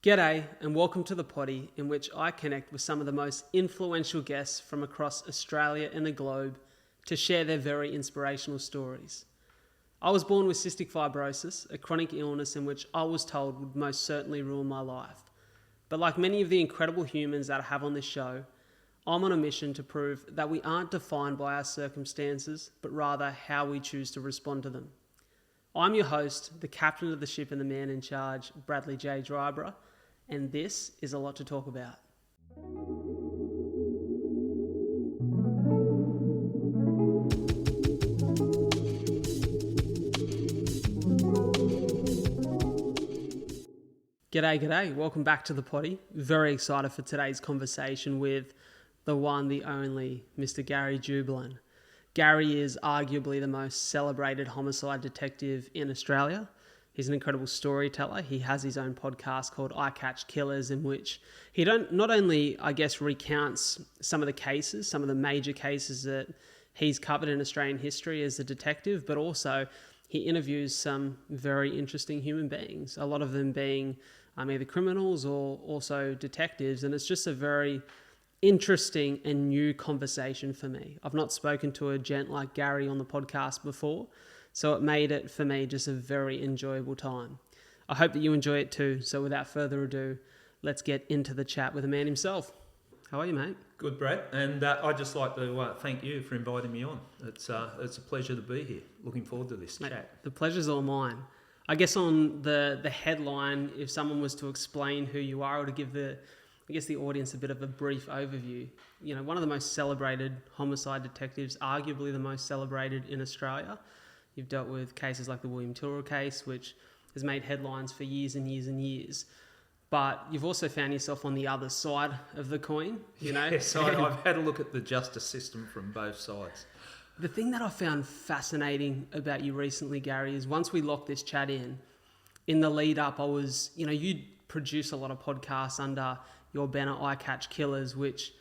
G'day and welcome to the potty, in which I connect with some of the most influential guests from across Australia and the globe to share their very inspirational stories. I was born with cystic fibrosis, a chronic illness in which I was told would most certainly ruin my life. But like many of the incredible humans that I have on this show, I'm on a mission to prove that we aren't defined by our circumstances, but rather how we choose to respond to them. I'm your host, the captain of the ship and the man in charge, Bradley J. Dryborough, and this is a lot to talk about. G'day. Welcome back to the potty. Very excited for today's conversation with the one, the only, Mr. Gary Jubelin. Gary is arguably the most celebrated homicide detective in Australia. He's an incredible storyteller. He has his own podcast called I Catch Killers, in which he not only, recounts some of the cases, some of the major cases that he's covered in Australian history as a detective, but also he interviews some very interesting human beings, a lot of them being either criminals or also detectives. And it's just a very interesting and new conversation for me. I've not spoken to a gent like Gary on the podcast before, so it made it for me just a very enjoyable time. I hope that you enjoy it too. So without further ado, let's get into the chat with the man himself. How are you, mate? Good, Brad. And I'd just like to thank you for inviting me on. It's a pleasure to be here. Looking forward to this chat. The pleasure's all mine. I guess on the headline, if someone was to explain who you are or to give the audience a bit of a brief overview, you know, one of the most celebrated homicide detectives, arguably the most celebrated in Australia. You've dealt with cases like the William Tyrrell case, which has made headlines for years and years and years. But you've also found yourself on the other side of the coin, you know? Yes, I've had a look at the justice system from both sides. The thing that I found fascinating about you recently, Gary, is once we locked this chat in the lead up, you produce a lot of podcasts under your banner, I Catch Killers, which,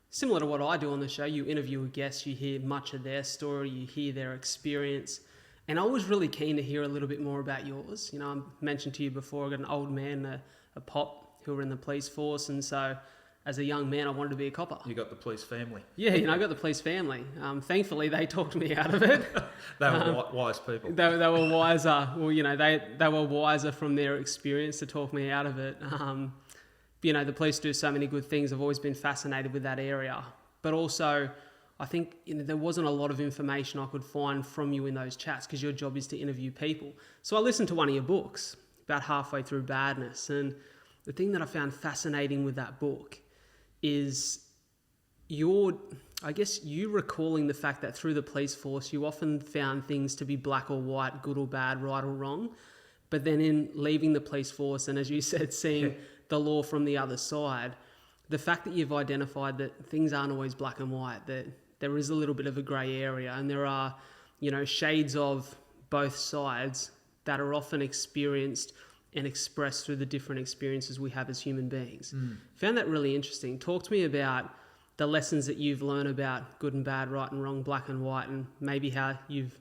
similar to what I do on the show, you interview a guest, you hear much of their story, you hear their experience. And I was really keen to hear a little bit more about yours. You know, I mentioned to you before, I got an old man, a pop, who were in the police force. And so as a young man, I wanted to be a copper. You got the police family. Yeah, I got the police family. Thankfully, they talked me out of it. They were wise people. They were wiser. Well, you know, they were wiser from their experience to talk me out of it. The police do so many good things. I've always been fascinated with that area. But also, I think there wasn't a lot of information I could find from you in those chats because your job is to interview people. So I listened to one of your books about halfway through Badness. And the thing that I found fascinating with that book is you recalling the fact that through the police force, you often found things to be black or white, good or bad, right or wrong. But then in leaving the police force, and as you said, seeing the law from the other side, the fact that you've identified that things aren't always black and white, that there is a little bit of a grey area, and there are, shades of both sides that are often experienced and expressed through the different experiences we have as human beings. Found that really interesting. Talk to me about the lessons that you've learned about good and bad, right and wrong, black and white, and maybe how you've,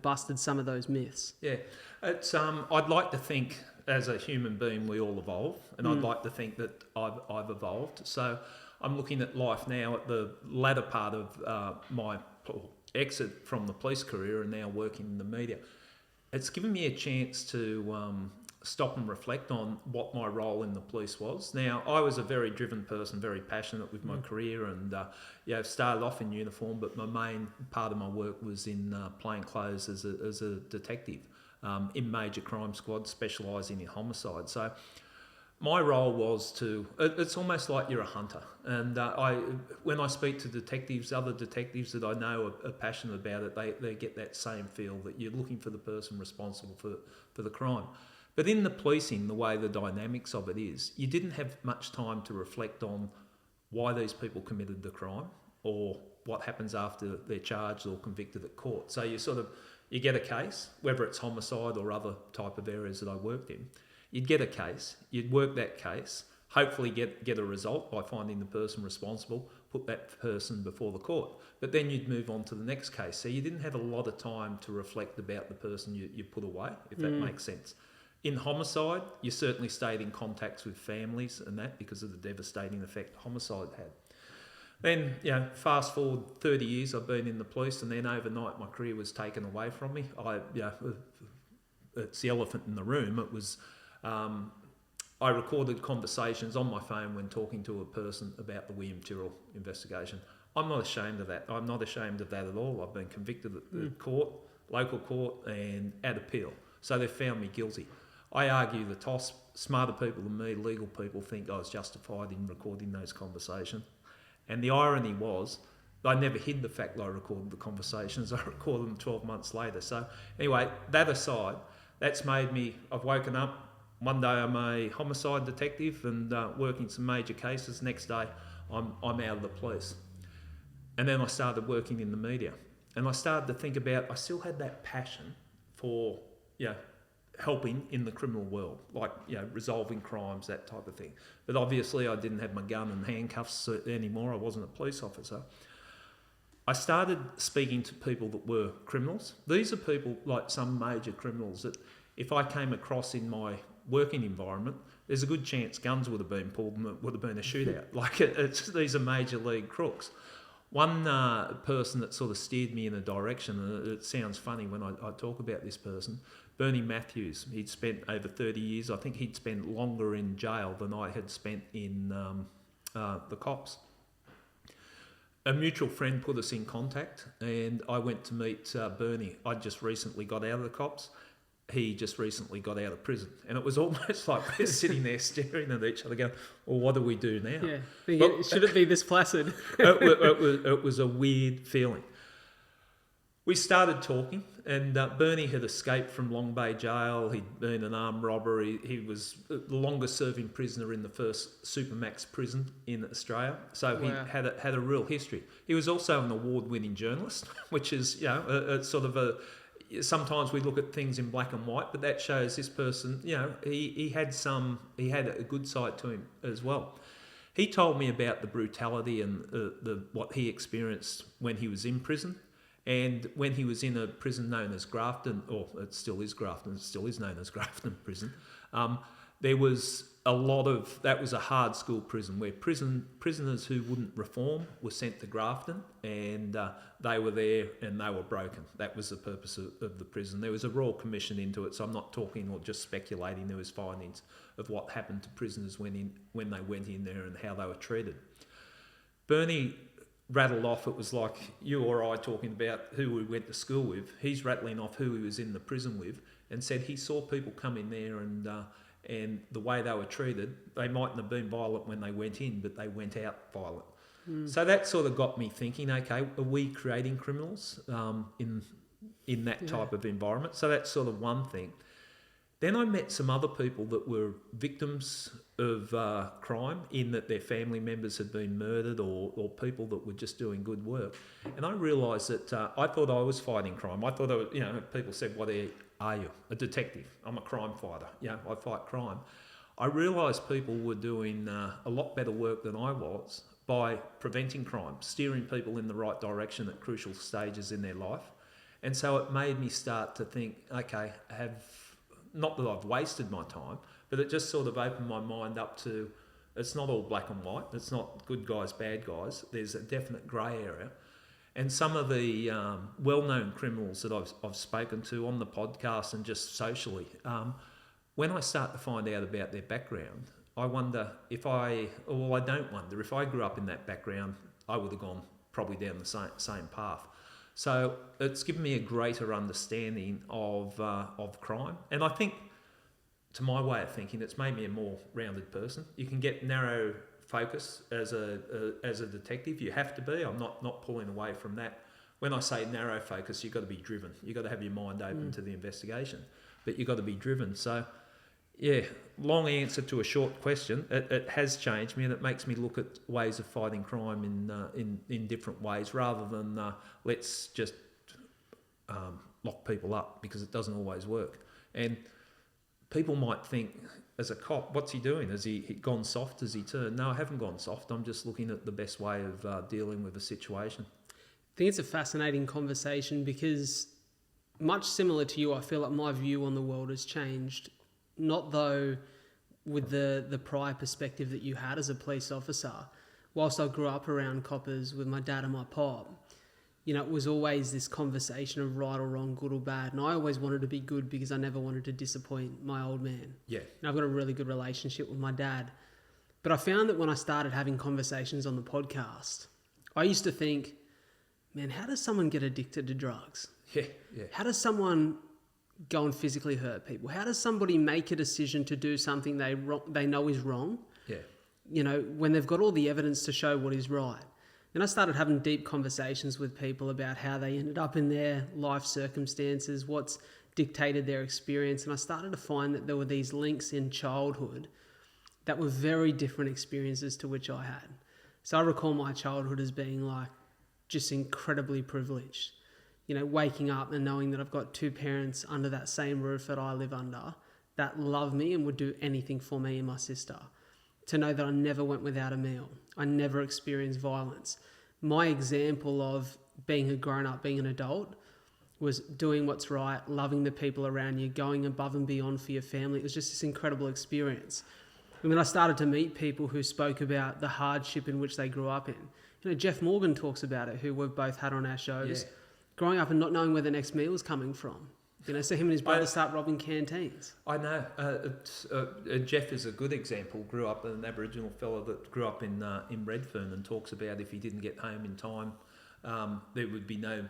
busted some of those myths. Yeah, it's I'd like to think as a human being we all evolve, and I'd like to think that I've evolved. So I'm looking at life now at the latter part of my exit from the police career and now working in the media. It's given me a chance to stop and reflect on what my role in the police was. Now, I was a very driven person, very passionate with my career, and started off in uniform, but my main part of my work was in plain clothes as a detective in major crime squads, specialising in homicide. So my role was it's almost like you're a hunter. And when I speak to detectives, other detectives that I know are passionate about it, they get that same feel that you're looking for the person responsible for the crime. But in the policing, the way the dynamics of it is, you didn't have much time to reflect on why these people committed the crime or what happens after they're charged or convicted at court. So you get a case, whether it's homicide or other type of areas that I worked in, you'd get a case, you'd work that case, hopefully get a result by finding the person responsible, put that person before the court. But then you'd move on to the next case. So you didn't have a lot of time to reflect about the person you put away, if that makes sense. In homicide, you certainly stayed in contacts with families and that because of the devastating effect homicide had. Then, fast forward 30 years, I've been in the police, and then overnight my career was taken away from me. It's the elephant in the room. It was, I recorded conversations on my phone when talking to a person about the William Tyrrell investigation. I'm not ashamed of that. I'm not ashamed of that at all. I've been convicted at the court, local court, and at appeal. So they've found me guilty. I argue the toss. Smarter people than me, legal people, think I was justified in recording those conversations. And the irony was, I never hid the fact that I recorded the conversations. I recorded them 12 months later. So anyway, that aside, that's made me, I've woken up. One day I'm a homicide detective and working some major cases. Next day I'm out of the police. And then I started working in the media. And I started to think about, I still had that passion for, helping in the criminal world, like, resolving crimes, that type of thing. But obviously I didn't have my gun and handcuffs anymore. I wasn't a police officer. I started speaking to people that were criminals. These are people like some major criminals that if I came across in my working environment, there's a good chance guns would have been pulled and it would have been a shootout. Like these are major league crooks. One person that sort of steered me in a direction, and it sounds funny when I talk about this person, Bernie Matthews. He'd spent over 30 years. I think he'd spent longer in jail than I had spent in the cops. A mutual friend put us in contact, and I went to meet Bernie. I just recently got out of the cops. He just recently got out of prison. And it was almost like we're sitting there staring at each other going, well, what do we do now? Yeah, should it be this placid? it was a weird feeling. We started talking, and Bernie had escaped from Long Bay Jail. He'd been an armed robber. He was the longest serving prisoner in the first Supermax prison in Australia. So he had a real history. He was also an award-winning journalist, which is, a sort of a... Sometimes we look at things in black and white, but that shows this person, he had a good side to him as well. He told me about the brutality and what he experienced when he was in prison, and when he was in a prison known as Grafton, or it still is Grafton, it still is known as Grafton Prison. There was that was a hard school prison where prisoners who wouldn't reform were sent to Grafton, and they were there and they were broken. That was the purpose of the prison. There was a Royal Commission into it, so I'm not talking or just speculating. There was findings of what happened to prisoners when they went in there and how they were treated. Bernie rattled off, it was like you or I talking about who we went to school with. He's rattling off who he was in the prison with, and said he saw people come in there and the way they were treated, they mightn't have been violent when they went in, but they went out violent. So that sort of got me thinking, okay, are we creating criminals in that type of environment? So that's sort of one thing. Then I met some other people that were victims of crime, in that their family members had been murdered, or people that were just doing good work. And I realised that I thought I was fighting crime. I thought, people said, what are you? A detective. I'm a crime fighter. I fight crime. I realised people were doing a lot better work than I was by preventing crime, steering people in the right direction at crucial stages in their life. And so it made me start to think, okay, not that I've wasted my time, but it just sort of opened my mind up to, it's not all black and white. It's not good guys, bad guys. There's a definite grey area. And some of the well-known criminals that I've spoken to on the podcast and just socially, when I start to find out about their background, I wonder if I don't wonder, if I grew up in that background, I would have gone probably down the same path. So it's given me a greater understanding of crime. And I think, to my way of thinking, it's made me a more rounded person. You can get narrow focus as a detective. You have to be. I'm not pulling away from that. When I say narrow focus, you've got to be driven. You've got to have your mind open to the investigation, but you've got to be driven. So, long answer to a short question. It has changed me, and it makes me look at ways of fighting crime in different ways, rather than let's just lock people up, because it doesn't always work. And people might think, as a cop, what's he doing? Has he gone soft? Has he turned? No, I haven't gone soft. I'm just looking at the best way of dealing with a situation. I think it's a fascinating conversation, because much similar to you, I feel like my view on the world has changed not though with the prior perspective that you had as a police officer. Whilst I grew up around coppers with my dad and my pop, you know, it was always this conversation of right or wrong, good or bad. And I always wanted to be good because I never wanted to disappoint my old man. Yeah. And I've got a really good relationship with my dad. But I found that when I started having conversations on the podcast, I used to think, man, how does someone get addicted to drugs? Yeah. How does someone go and physically hurt people? How does somebody make a decision to do something they know is wrong? Yeah. You know, when they've got all the evidence to show what is right. Then I started having deep conversations with people about how they ended up in their life circumstances, what's dictated their experience. And I started to find that there were these links in childhood that were very different experiences to which I had. So I recall my childhood as being like just incredibly privileged. You know, waking up and knowing that I've got two parents under that same roof that I live under that love me and would do anything for me and my sister. To know that I never went without a meal. I never experienced violence. My example of being a grown-up, being an adult, was doing what's right, loving the people around you, going above and beyond for your family. It was just this incredible experience. And when I started to meet people who spoke about the hardship in which they grew up in, you know, Jeff Morgan talks about it, who we've both had on our shows, growing up and not knowing where the next meal was coming from. You know, so him and his brother start robbing canteens. I know. Jeff is a good example. Grew up an Aboriginal fella that grew up in Redfern and talks about if he didn't get home in time, there would be no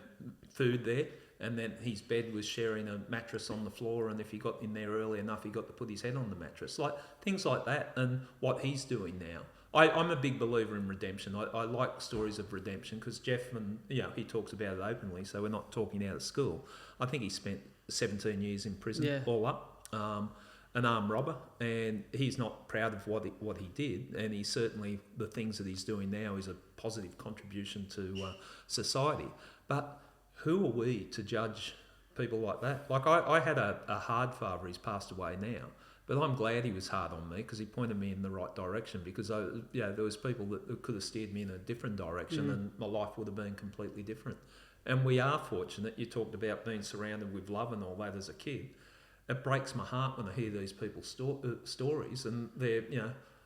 food there. And then his bed was sharing a mattress on the floor, and if he got in there early enough, he got to put his head on the mattress. Like things like that, and what he's doing now. I'm a big believer in redemption. I like stories of redemption because Jeff, and he talks about it openly, so we're not talking out of school. I think he spent 17 years in prison, all up, an armed robber, and he's not proud of what he did, and he certainly, the things that he's doing now is a positive contribution to society. But who are we to judge people like that? Like I had a hard father, he's passed away now, but I'm glad he was hard on me because he pointed me in the right direction, because there was people that could have steered me in a different direction and my life would have been completely different. And we are fortunate. You talked about being surrounded with love and all that as a kid. It breaks my heart when I hear these people's stories, and they're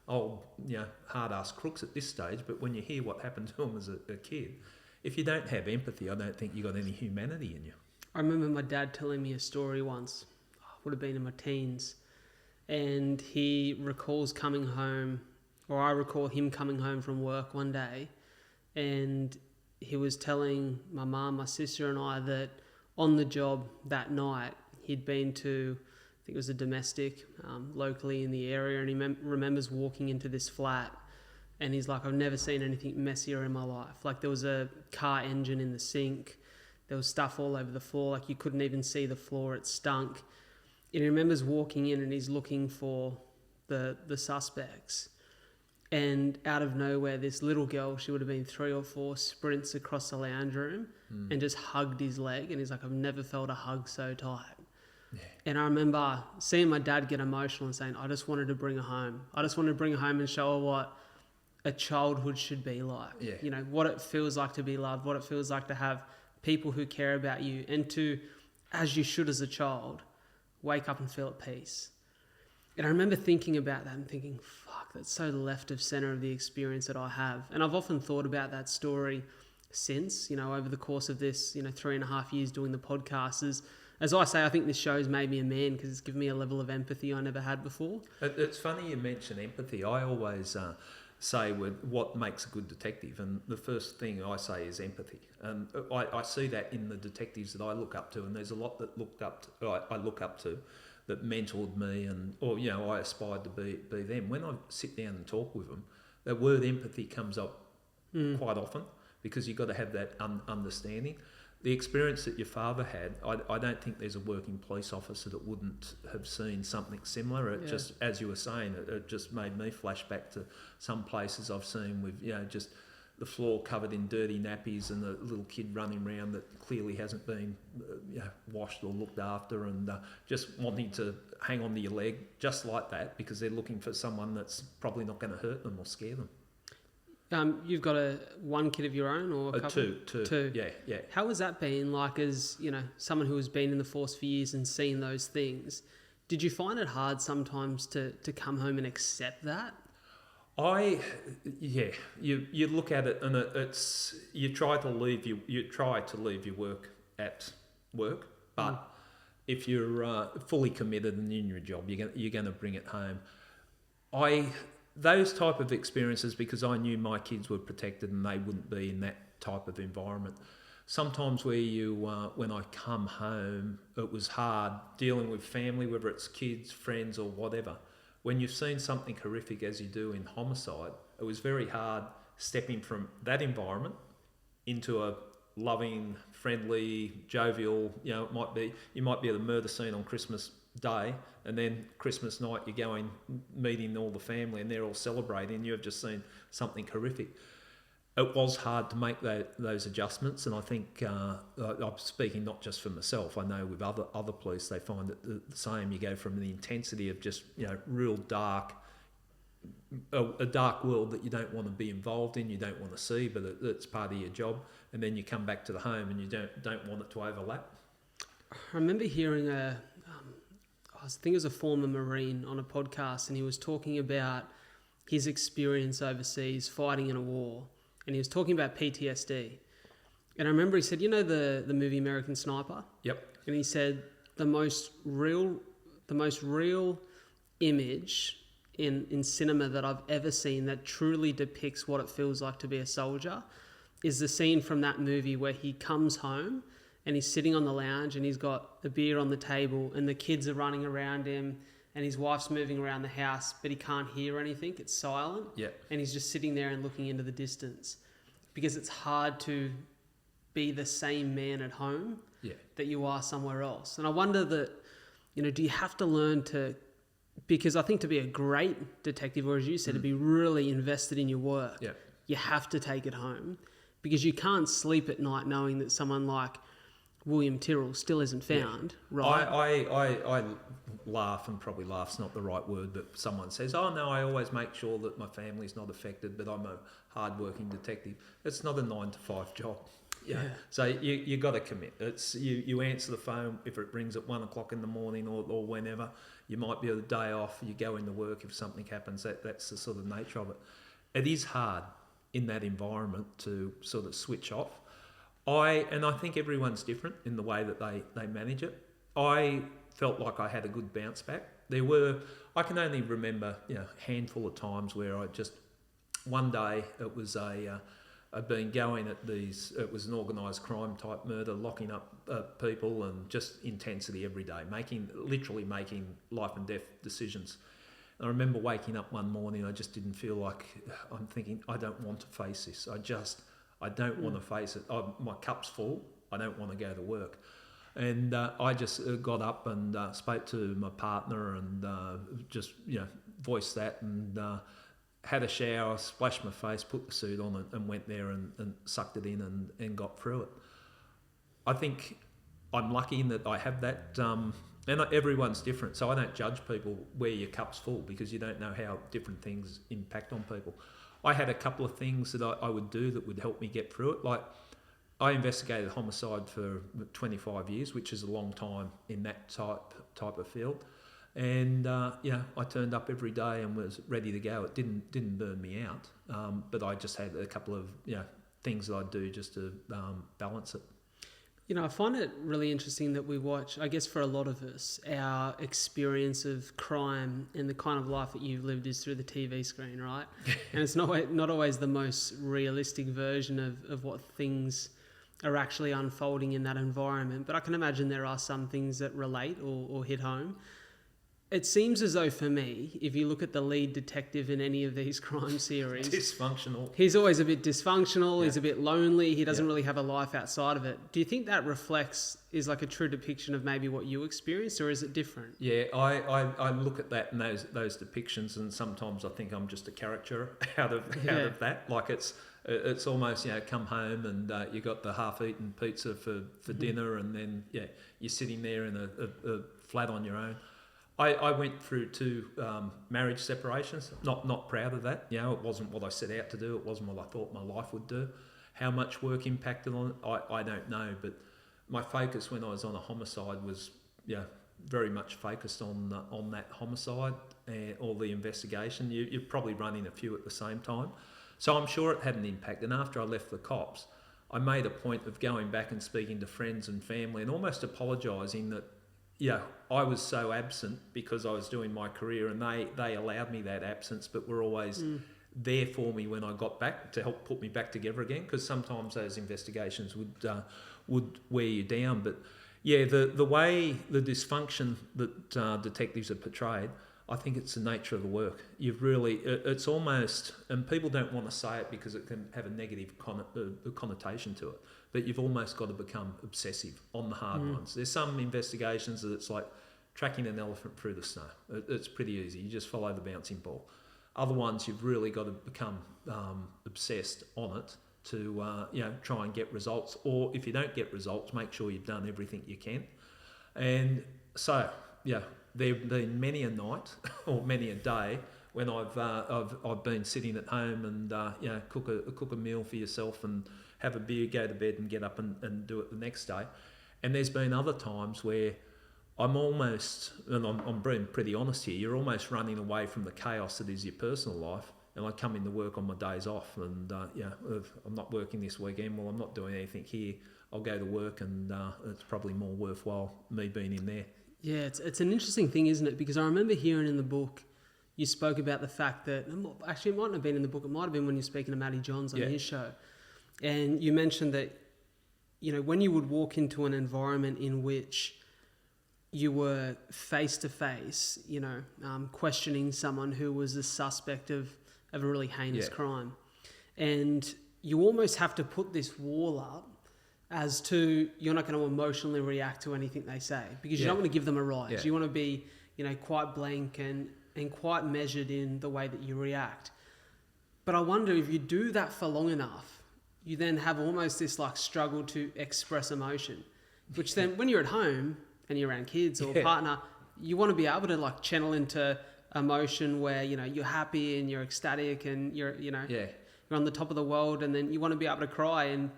hard-ass crooks at this stage. But when you hear what happened to them as a kid, if you don't have empathy, I don't think you got any humanity in you. I remember my dad telling me a story once. I would have been in my teens, and he recalls coming home, or I recall him coming home from work one day, and he was telling my mum, my sister and I that on the job that night he'd been to, I think it was a domestic locally in the area, and he remembers walking into this flat and he's like, I've never seen anything messier in my life. Like there was a car engine in the sink, there was stuff all over the floor, like you couldn't even see the floor, it stunk. And he remembers walking in and he's looking for the suspects. And out of nowhere, this little girl, she would have been 3 or 4, sprints across the lounge room and just hugged his leg. And he's like, I've never felt a hug so tight. Yeah. And I remember seeing my dad get emotional and saying, I just wanted to bring her home. I just wanted to bring her home and show her what a childhood should be like. Yeah. You know, what it feels like to be loved, what it feels like to have people who care about you, and to, as you should as a child, wake up and feel at peace. And I remember thinking about that and thinking, fuck, that's so left of centre of the experience that I have. And I've often thought about that story since, over the course of this, 3.5 years doing the podcast. As I say, I think this show's made me a man because it's given me a level of empathy I never had before. It's funny you mention empathy. I always say with what makes a good detective, and the first thing I say is empathy. And I see that in the detectives that I look up to, and there's a lot that I look up to that mentored me, I aspired to be them. When I sit down and talk with them, the word empathy comes up quite often, because you've got to have that understanding. The experience that your father had, I don't think there's a working police officer that wouldn't have seen something similar. It just, as you were saying, it just made me flash back to some places I've seen with, just the floor covered in dirty nappies and the little kid running around that clearly hasn't been washed or looked after, and just wanting to hang on to your leg just like that because they're looking for someone that's probably not going to hurt them or scare them. You've got one kid of your own, or a couple? Two. Yeah. How has that been like, as someone who has been in the force for years and seen those things? Did you find it hard sometimes to come home and accept that? You look at it and it's you try to leave your work at work, but if you're fully committed and in your job, you're going to bring it home. Those type of experiences, because I knew my kids were protected and they wouldn't be in that type of environment. Sometimes when I come home, it was hard dealing with family, whether it's kids, friends or whatever. When you've seen something horrific as you do in homicide, it was very hard stepping from that environment into a loving, friendly, jovial, you might be at a murder scene on Christmas Day, and then Christmas night you're going, meeting all the family and they're all celebrating and you have just seen something horrific. It was hard to make those adjustments, and I think I'm speaking not just for myself. I know with other police, they find it the same. You go from the intensity of just real dark, a dark world that you don't want to be involved in, you don't want to see, but it's part of your job, and then you come back to the home and you don't want it to overlap. I remember hearing I think it was a former Marine on a podcast, and he was talking about his experience overseas fighting in a war. And he was talking about PTSD. And I remember he said, the movie American Sniper? Yep. And he said the most real image in cinema that I've ever seen that truly depicts what it feels like to be a soldier is the scene from that movie where he comes home and he's sitting on the lounge and he's got a beer on the table and the kids are running around him and his wife's moving around the house, but he can't hear anything. It's silent. Yeah. And he's just sitting there and looking into the distance, because it's hard to be the same man at home that you are somewhere else. And I wonder that, do you have to learn to, because I think to be a great detective, or as you said, to be really invested in your work, you have to take it home, because you can't sleep at night knowing that someone like William Tyrrell still isn't found, right? I laugh, and probably laugh's not the right word, but someone says, oh no, I always make sure that my family's not affected, but I'm a hard-working detective. It's not a 9-to-5 job. Yeah. So you got to commit. It's you answer the phone if it rings at 1 o'clock in the morning or whenever. You might be a day off, you go into work if something happens. That's the sort of nature of it. It is hard in that environment to sort of switch off. I think everyone's different in the way that they manage it. I felt like I had a good bounce back. I can only remember a handful of times where I just, one day it was I'd been going at these, it was an organised crime type murder, locking up people and just intensity every day, literally making life and death decisions. And I remember waking up one morning, I just didn't feel like, I'm thinking, I don't want to face this. I don't want to face it. My cup's full. I don't want to go to work. And I just got up and spoke to my partner and just, voiced that and had a shower, splashed my face, put the suit on and went there and sucked it in and got through it. I think I'm lucky in that I have that, and everyone's different, so I don't judge people where your cup's full, because you don't know how different things impact on people. I had a couple of things that I would do that would help me get through it. Like, I investigated homicide for 25 years, which is a long time in that type of field. And, I turned up every day and was ready to go. It didn't burn me out, but I just had a couple of things that I'd do just to balance it. I find it really interesting that we watch, I guess for a lot of us, our experience of crime and the kind of life that you've lived is through the TV screen, right? And it's not always the most realistic version of what things are actually unfolding in that environment. But I can imagine there are some things that relate or hit home. It seems as though, for me, if you look at the lead detective in any of these crime series... Dysfunctional. He's always a bit dysfunctional, he's a bit lonely, he doesn't really have a life outside of it. Do you think that is like a true depiction of maybe what you experienced, or is it different? Yeah, I look at that and those depictions, and sometimes I think I'm just a caricature out of that. Like it's almost, come home and you got the half-eaten pizza for dinner, and then, you're sitting there in a flat on your own. I went through 2 marriage separations. Not proud of that. It wasn't what I set out to do. It wasn't what I thought my life would do. How much work impacted on it, I don't know. But my focus when I was on a homicide was, very much focused on that homicide or the investigation. You're probably running a few at the same time. So I'm sure it had an impact. And after I left the cops, I made a point of going back and speaking to friends and family and almost apologising that, I was so absent because I was doing my career, and they allowed me that absence, but were always there for me when I got back to help put me back together again, because sometimes those investigations would wear you down. But the way the dysfunction that detectives are portrayed, I think it's the nature of the work. It's almost, and people don't want to say it because it can have a negative connotation to it, but you've almost got to become obsessive on the hard ones. There's some investigations that it's like tracking an elephant through the snow. It's pretty easy. You just follow the bouncing ball. Other ones, you've really got to become obsessed on it to try and get results. Or if you don't get results, make sure you've done everything you can. And so, there have been many a night or many a day when I've been sitting at home and cook a meal for yourself and have a beer, go to bed and get up and do it the next day. And there's been other times where I'm almost, and I'm being pretty honest here, you're almost running away from the chaos that is your personal life. And I come into work on my days off and, if I'm not working this weekend, well, I'm not doing anything here. I'll go to work and it's probably more worthwhile me being in there. Yeah, it's an interesting thing, isn't it? Because I remember hearing in the book, you spoke about the fact that, actually it mightn't have been in the book, it might have been when you're speaking to Matty Johns on his show. And you mentioned that, when you would walk into an environment in which you were face to face, questioning someone who was a suspect of a really heinous crime. And you almost have to put this wall up as to you're not going to emotionally react to anything they say because you don't want to give them a rise. Yeah. You want to be, quite blank and quite measured in the way that you react. But I wonder if you do that for long enough, you then have almost this struggle to express emotion, which then when you're at home and you're around kids or a partner, you want to be able to channel into emotion where, you're happy and you're ecstatic and you're on the top of the world, and then you want to be able to cry and,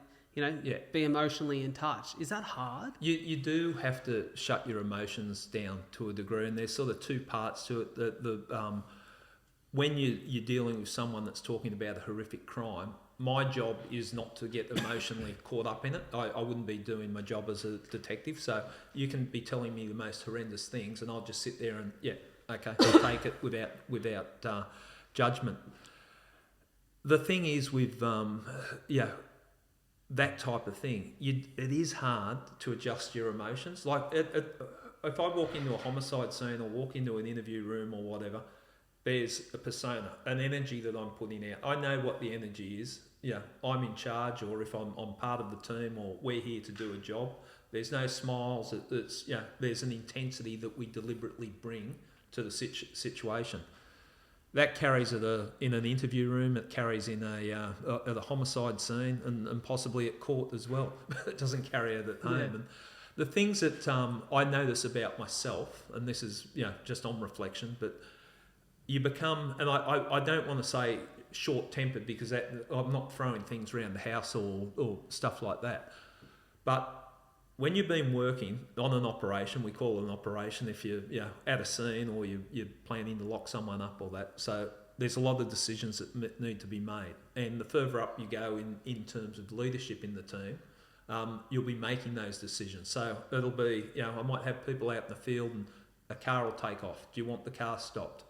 be emotionally in touch. Is that hard? You do have to shut your emotions down to a degree, and there's sort of two parts to it. When you're dealing with someone that's talking about a horrific crime, my job is not to get emotionally caught up in it. I wouldn't be doing my job as a detective. So you can be telling me the most horrendous things and I'll just sit there and, okay, I'll take it without judgment. The thing is with, that type of thing, it is hard to adjust your emotions. If I walk into a homicide scene or walk into an interview room or whatever, there's a persona, an energy that I'm putting out. I know what the energy is. I'm in charge, or if I'm part of the team, or we're here to do a job. There's no smiles. There's an intensity that we deliberately bring to the situation. That carries in an interview room. It carries in at a homicide scene, and possibly at court as well. It doesn't carry it at home. Yeah. And the things that I notice about myself, and this is just on reflection, but you become, and I don't want to say short-tempered because I'm not throwing things around the house or stuff like that. But when you've been working on an operation, we call it an operation if you're at a scene or you're planning to lock someone up or that. So there's a lot of decisions that need to be made. And the further up you go in terms of leadership in the team, you'll be making those decisions. So it'll be, I might have people out in the field and a car will take off. Do you want the car stopped?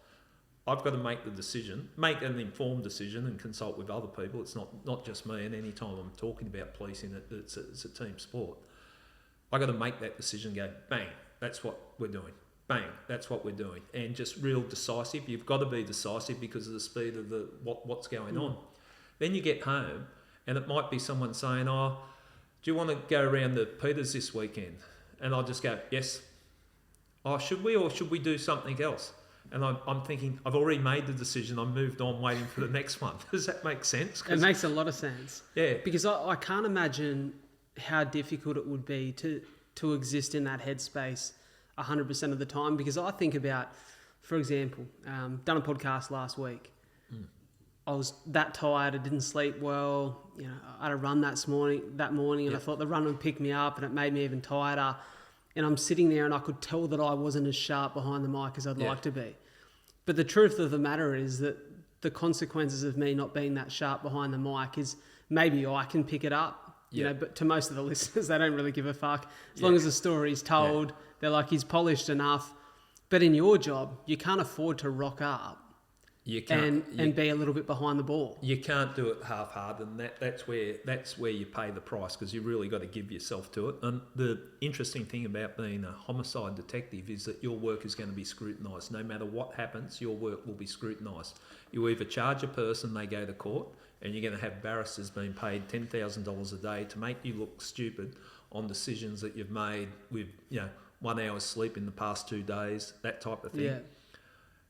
I've got to make the decision, make an informed decision and consult with other people. It's not just me, and any time I'm talking about policing, it's a team sport. I've got to make that decision, go, bang, that's what we're doing. Bang, that's what we're doing. And just real decisive. You've got to be decisive because of the speed of what's going on. Then you get home and it might be someone saying, do you want to go around the Peters this weekend? And I'll just go, yes. Should we, or should we do something else? And I'm thinking, I've already made the decision. I'm moved on, waiting for the next one. Does that make sense? It makes a lot of sense. Yeah. Because I can't imagine how difficult it would be to exist in that headspace 100% of the time. Because I think about, for example, done a podcast last week. I was that tired. I didn't sleep well. I had a run that morning, and I thought the run would pick me up, and it made me even tireder. and I'm sitting there and I could tell that I wasn't as sharp behind the mic as I'd Yeah. like to be. But the truth of the matter is that the consequences of me not being that sharp behind the mic is maybe I can pick it up, you Yeah. know, but to most of the listeners, they don't really give a fuck. As Yeah. long as the story's told, they're like, he's polished enough. But in your job, you can't afford to rock up You can't and be a little bit behind the ball. you can't do it half-hearted, and that's where you pay the price, because you really got to give yourself to it. And the interesting thing about being a homicide detective is that your work is going to be scrutinised. No matter what happens, your work will be scrutinised. You either charge a person, they go to court, and you're going to have barristers being paid $10,000 a day to make you look stupid on decisions that you've made with 1 hour's sleep in the past 2 days, that type of thing. Yeah.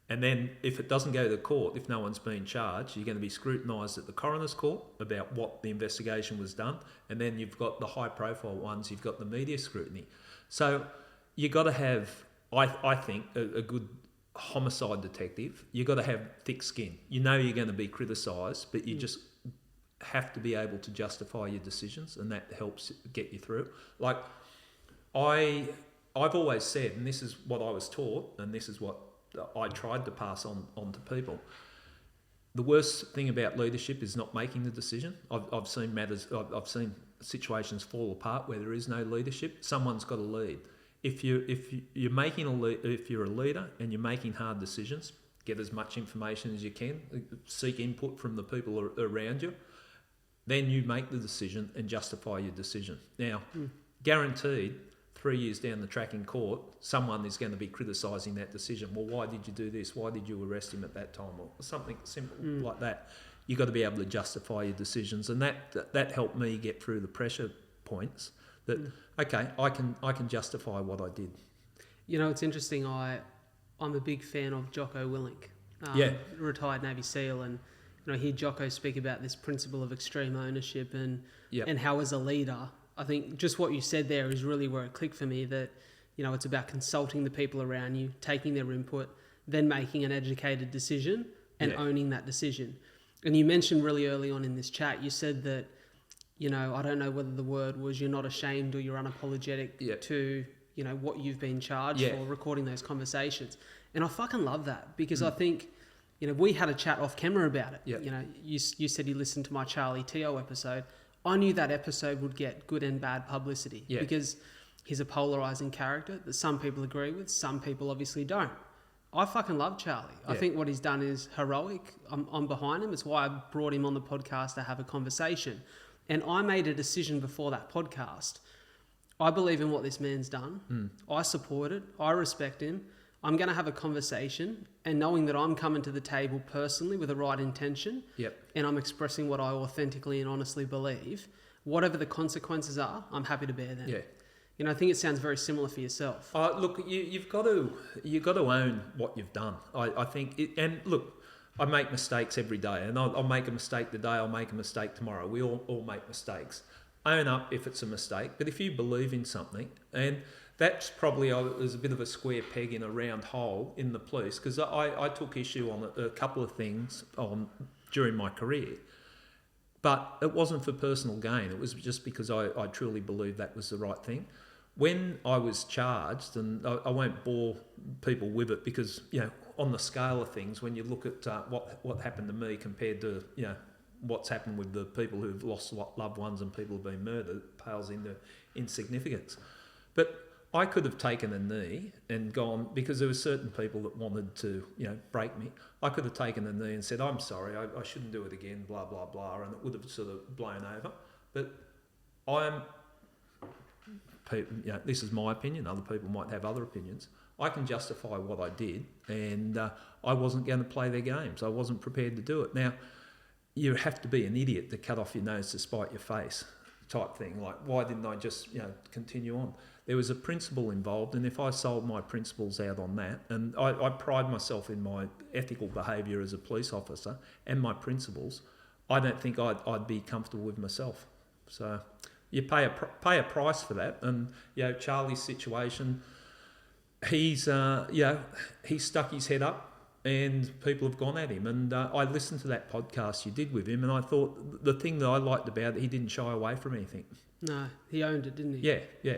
And then if it doesn't go to court, if no one's been charged, you're going to be scrutinised at the coroner's court about what the investigation was done. And then you've got the high profile ones, you've got the media scrutiny. So you've got to have, I think, a good homicide detective. You've got to have thick skin. You know you're going to be criticised, but you just have to be able to justify your decisions, and that helps get you through. Like, I've always said, and this is what I was taught, and this is what I tried to pass on to people. The worst thing about leadership is not making the decision. I've seen situations fall apart where there is no leadership. Someone's got to lead. If you're a leader and you're making hard decisions, get as much information as you can, seek input from the people around you. Then you make the decision and justify your decision. Now, guaranteed, 3 years down the track in court, someone is going to be criticising that decision. Well, why did you do this? Why did you arrest him at that time? Or something simple like that. You've got to be able to justify your decisions, and that helped me get through the pressure points. That okay, I can justify what I did. You know, it's interesting. I'm a big fan of Jocko Willink, retired Navy SEAL, and I hear Jocko speak about this principle of extreme ownership and how as a leader. I think just what you said there is really where it clicked for me, that, it's about consulting the people around you, taking their input, then making an educated decision and owning that decision. And you mentioned really early on in this chat, you said that, I don't know whether the word was you're not ashamed or you're unapologetic to, what you've been charged for, recording those conversations. And I fucking love that, because I think, we had a chat off camera about it. You said you listened to my Charlie Teo episode. I knew that episode would get good and bad publicity because he's a polarising character that some people agree with, some people obviously don't. I fucking love Charlie. I think what he's done is heroic. I'm behind him. It's why I brought him on the podcast to have a conversation. And I made a decision before that podcast. I believe in what this man's done. I support it. I respect him. I'm going to have a conversation, and knowing that I'm coming to the table personally with the right intention, and I'm expressing what I authentically and honestly believe, whatever the consequences are, I'm happy to bear them. I think it sounds very similar for yourself. Look, you've got to own what you've done. I think, and look, I make mistakes every day, and I'll make a mistake today, I'll make a mistake tomorrow. We all make mistakes. Own up if it's a mistake, but if you believe in something, and that's probably there's a bit of a square peg in a round hole in the police, because I took issue on a couple of things during my career, but it wasn't for personal gain. It was just because I truly believed that was the right thing. When I was charged, and I won't bore people with it, because on the scale of things, when you look at what happened to me compared to what's happened with the people who've lost loved ones and people who've been murdered, it pales into insignificance. But I could have taken a knee and gone, because there were certain people that wanted to, break me. I could have taken a knee and said, I'm sorry, I shouldn't do it again, blah, blah, blah, and it would have sort of blown over. But this is my opinion. Other people might have other opinions. I can justify what I did, and I wasn't going to play their games. I wasn't prepared to do it. Now, you have to be an idiot to cut off your nose to spite your face type thing. Like, why didn't I just, continue on? There was a principle involved, and if I sold my principles out on that, and I pride myself in my ethical behaviour as a police officer and my principles, I don't think I'd be comfortable with myself. So you pay a price for that. And Charlie's situation, he's stuck his head up, and people have gone at him. And I listened to that podcast you did with him, and I thought the thing that I liked about it, he didn't shy away from anything. No, he owned it, didn't he? Yeah.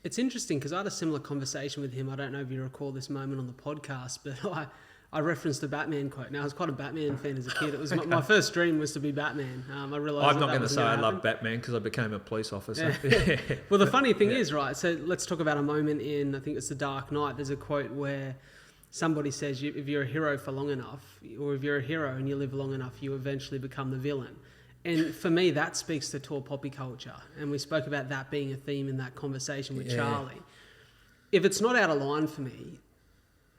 It's interesting because I had a similar conversation with him. I don't know if you recall this moment on the podcast, but I referenced the Batman quote. Now, I was quite a Batman fan as a kid. It was my first dream was to be Batman. I realised I'm not going to say I love Batman because I became a police officer. Yeah. Well, the funny thing is, right, so let's talk about a moment in, I think it's The Dark Knight. There's a quote where somebody says, if you're a hero for long enough, or if you're a hero and you live long enough, you eventually become the villain. And for me, that speaks to tall poppy culture. And we spoke about that being a theme in that conversation with Charlie. If it's not out of line for me,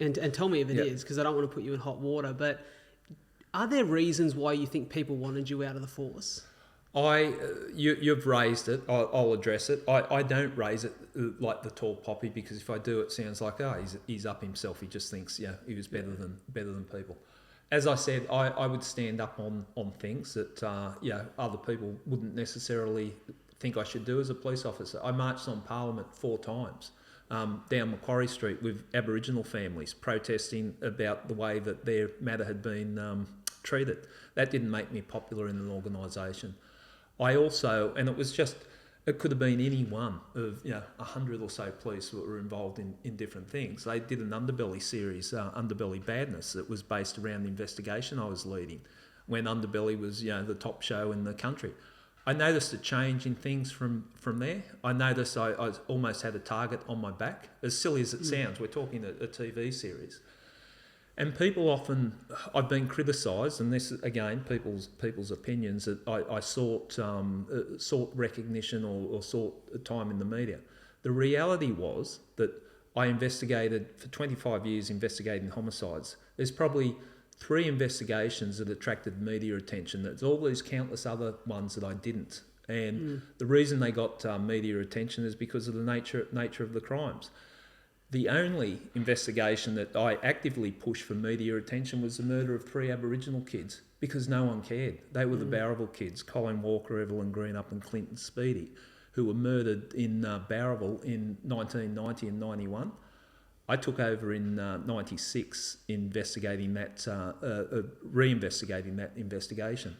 and tell me if it is, because I don't want to put you in hot water, but are there reasons why you think people wanted you out of the force? You've raised it. I'll address it. I don't raise it like the tall poppy, because if I do, it sounds like he's up himself. He just thinks he was better than people. As I said, I would stand up on things that other people wouldn't necessarily think I should do as a police officer. I marched on Parliament 4 times down Macquarie Street with Aboriginal families protesting about the way that their matter had been treated. That didn't make me popular in an organisation. I also, and it could have been any one of 100 or so police that were involved in different things. They did an Underbelly series, Underbelly Badness, that was based around the investigation I was leading, when Underbelly was the top show in the country. I noticed a change in things from there. I noticed I almost had a target on my back. As silly as it sounds, we're talking a TV series. And people often, I've been criticised, and this again, people's opinions, that I sought recognition or sought time in the media. The reality was that I investigated for 25 years, investigating homicides. There's probably 3 investigations that attracted media attention. There's all these countless other ones that I didn't. And the reason they got media attention is because of the nature of the crimes. The only investigation that I actively pushed for media attention was the murder of 3 Aboriginal kids, because no one cared. They were the Bowraville kids, Colin Walker, Evelyn Greenup and Clinton Speedy, who were murdered in Bowraville in 1990 and 91. I took over in 96 investigating that, reinvestigating that investigation.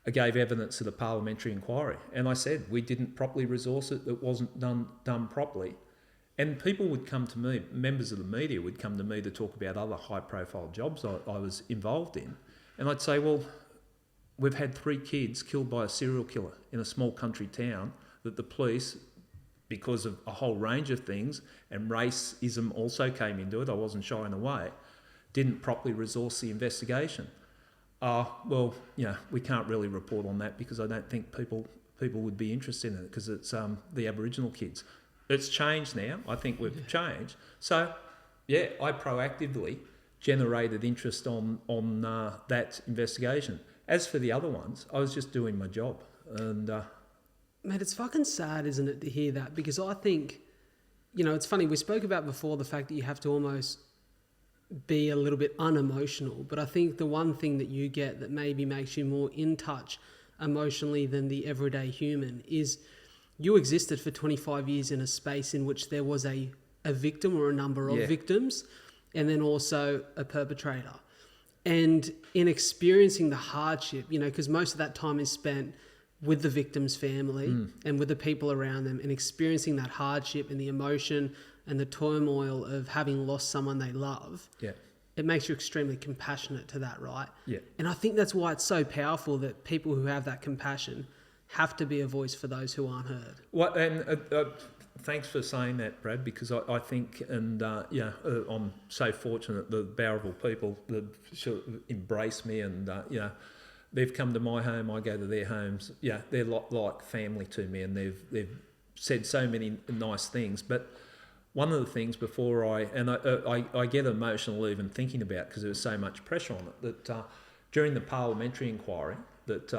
I gave evidence at a parliamentary inquiry, and I said we didn't properly resource it, it wasn't done properly. And people would come to me, members of the media would come to me to talk about other high-profile jobs I was involved in. And I'd say, well, we've had 3 kids killed by a serial killer in a small country town that the police, because of a whole range of things, and racism also came into it, I wasn't shying away, didn't properly resource the investigation. We can't really report on that because I don't think people would be interested in it, because it's the Aboriginal kids. It's changed now. I think we've changed. So, I proactively generated interest on that investigation. As for the other ones, I was just doing my job. And mate, it's fucking sad, isn't it, to hear that? Because I think, it's funny. We spoke about before the fact that you have to almost be a little bit unemotional. But I think the one thing that you get that maybe makes you more in touch emotionally than the everyday human is you existed for 25 years in a space in which there was a victim or a number of victims, and then also a perpetrator. And in experiencing the hardship, because most of that time is spent with the victim's family and with the people around them, and experiencing that hardship and the emotion and the turmoil of having lost someone they love, it makes you extremely compassionate to that, right? Yeah. And I think that's why it's so powerful that people who have that compassion have to be a voice for those who aren't heard. Well, and thanks for saying that, Brad, because I think, and I'm so fortunate the Bowraville people that embrace me, and they've come to my home, I go to their homes. Yeah, they're like family to me, and they've said so many nice things. But one of the things before I get emotional even thinking about, because there was so much pressure on it, that during the parliamentary inquiry that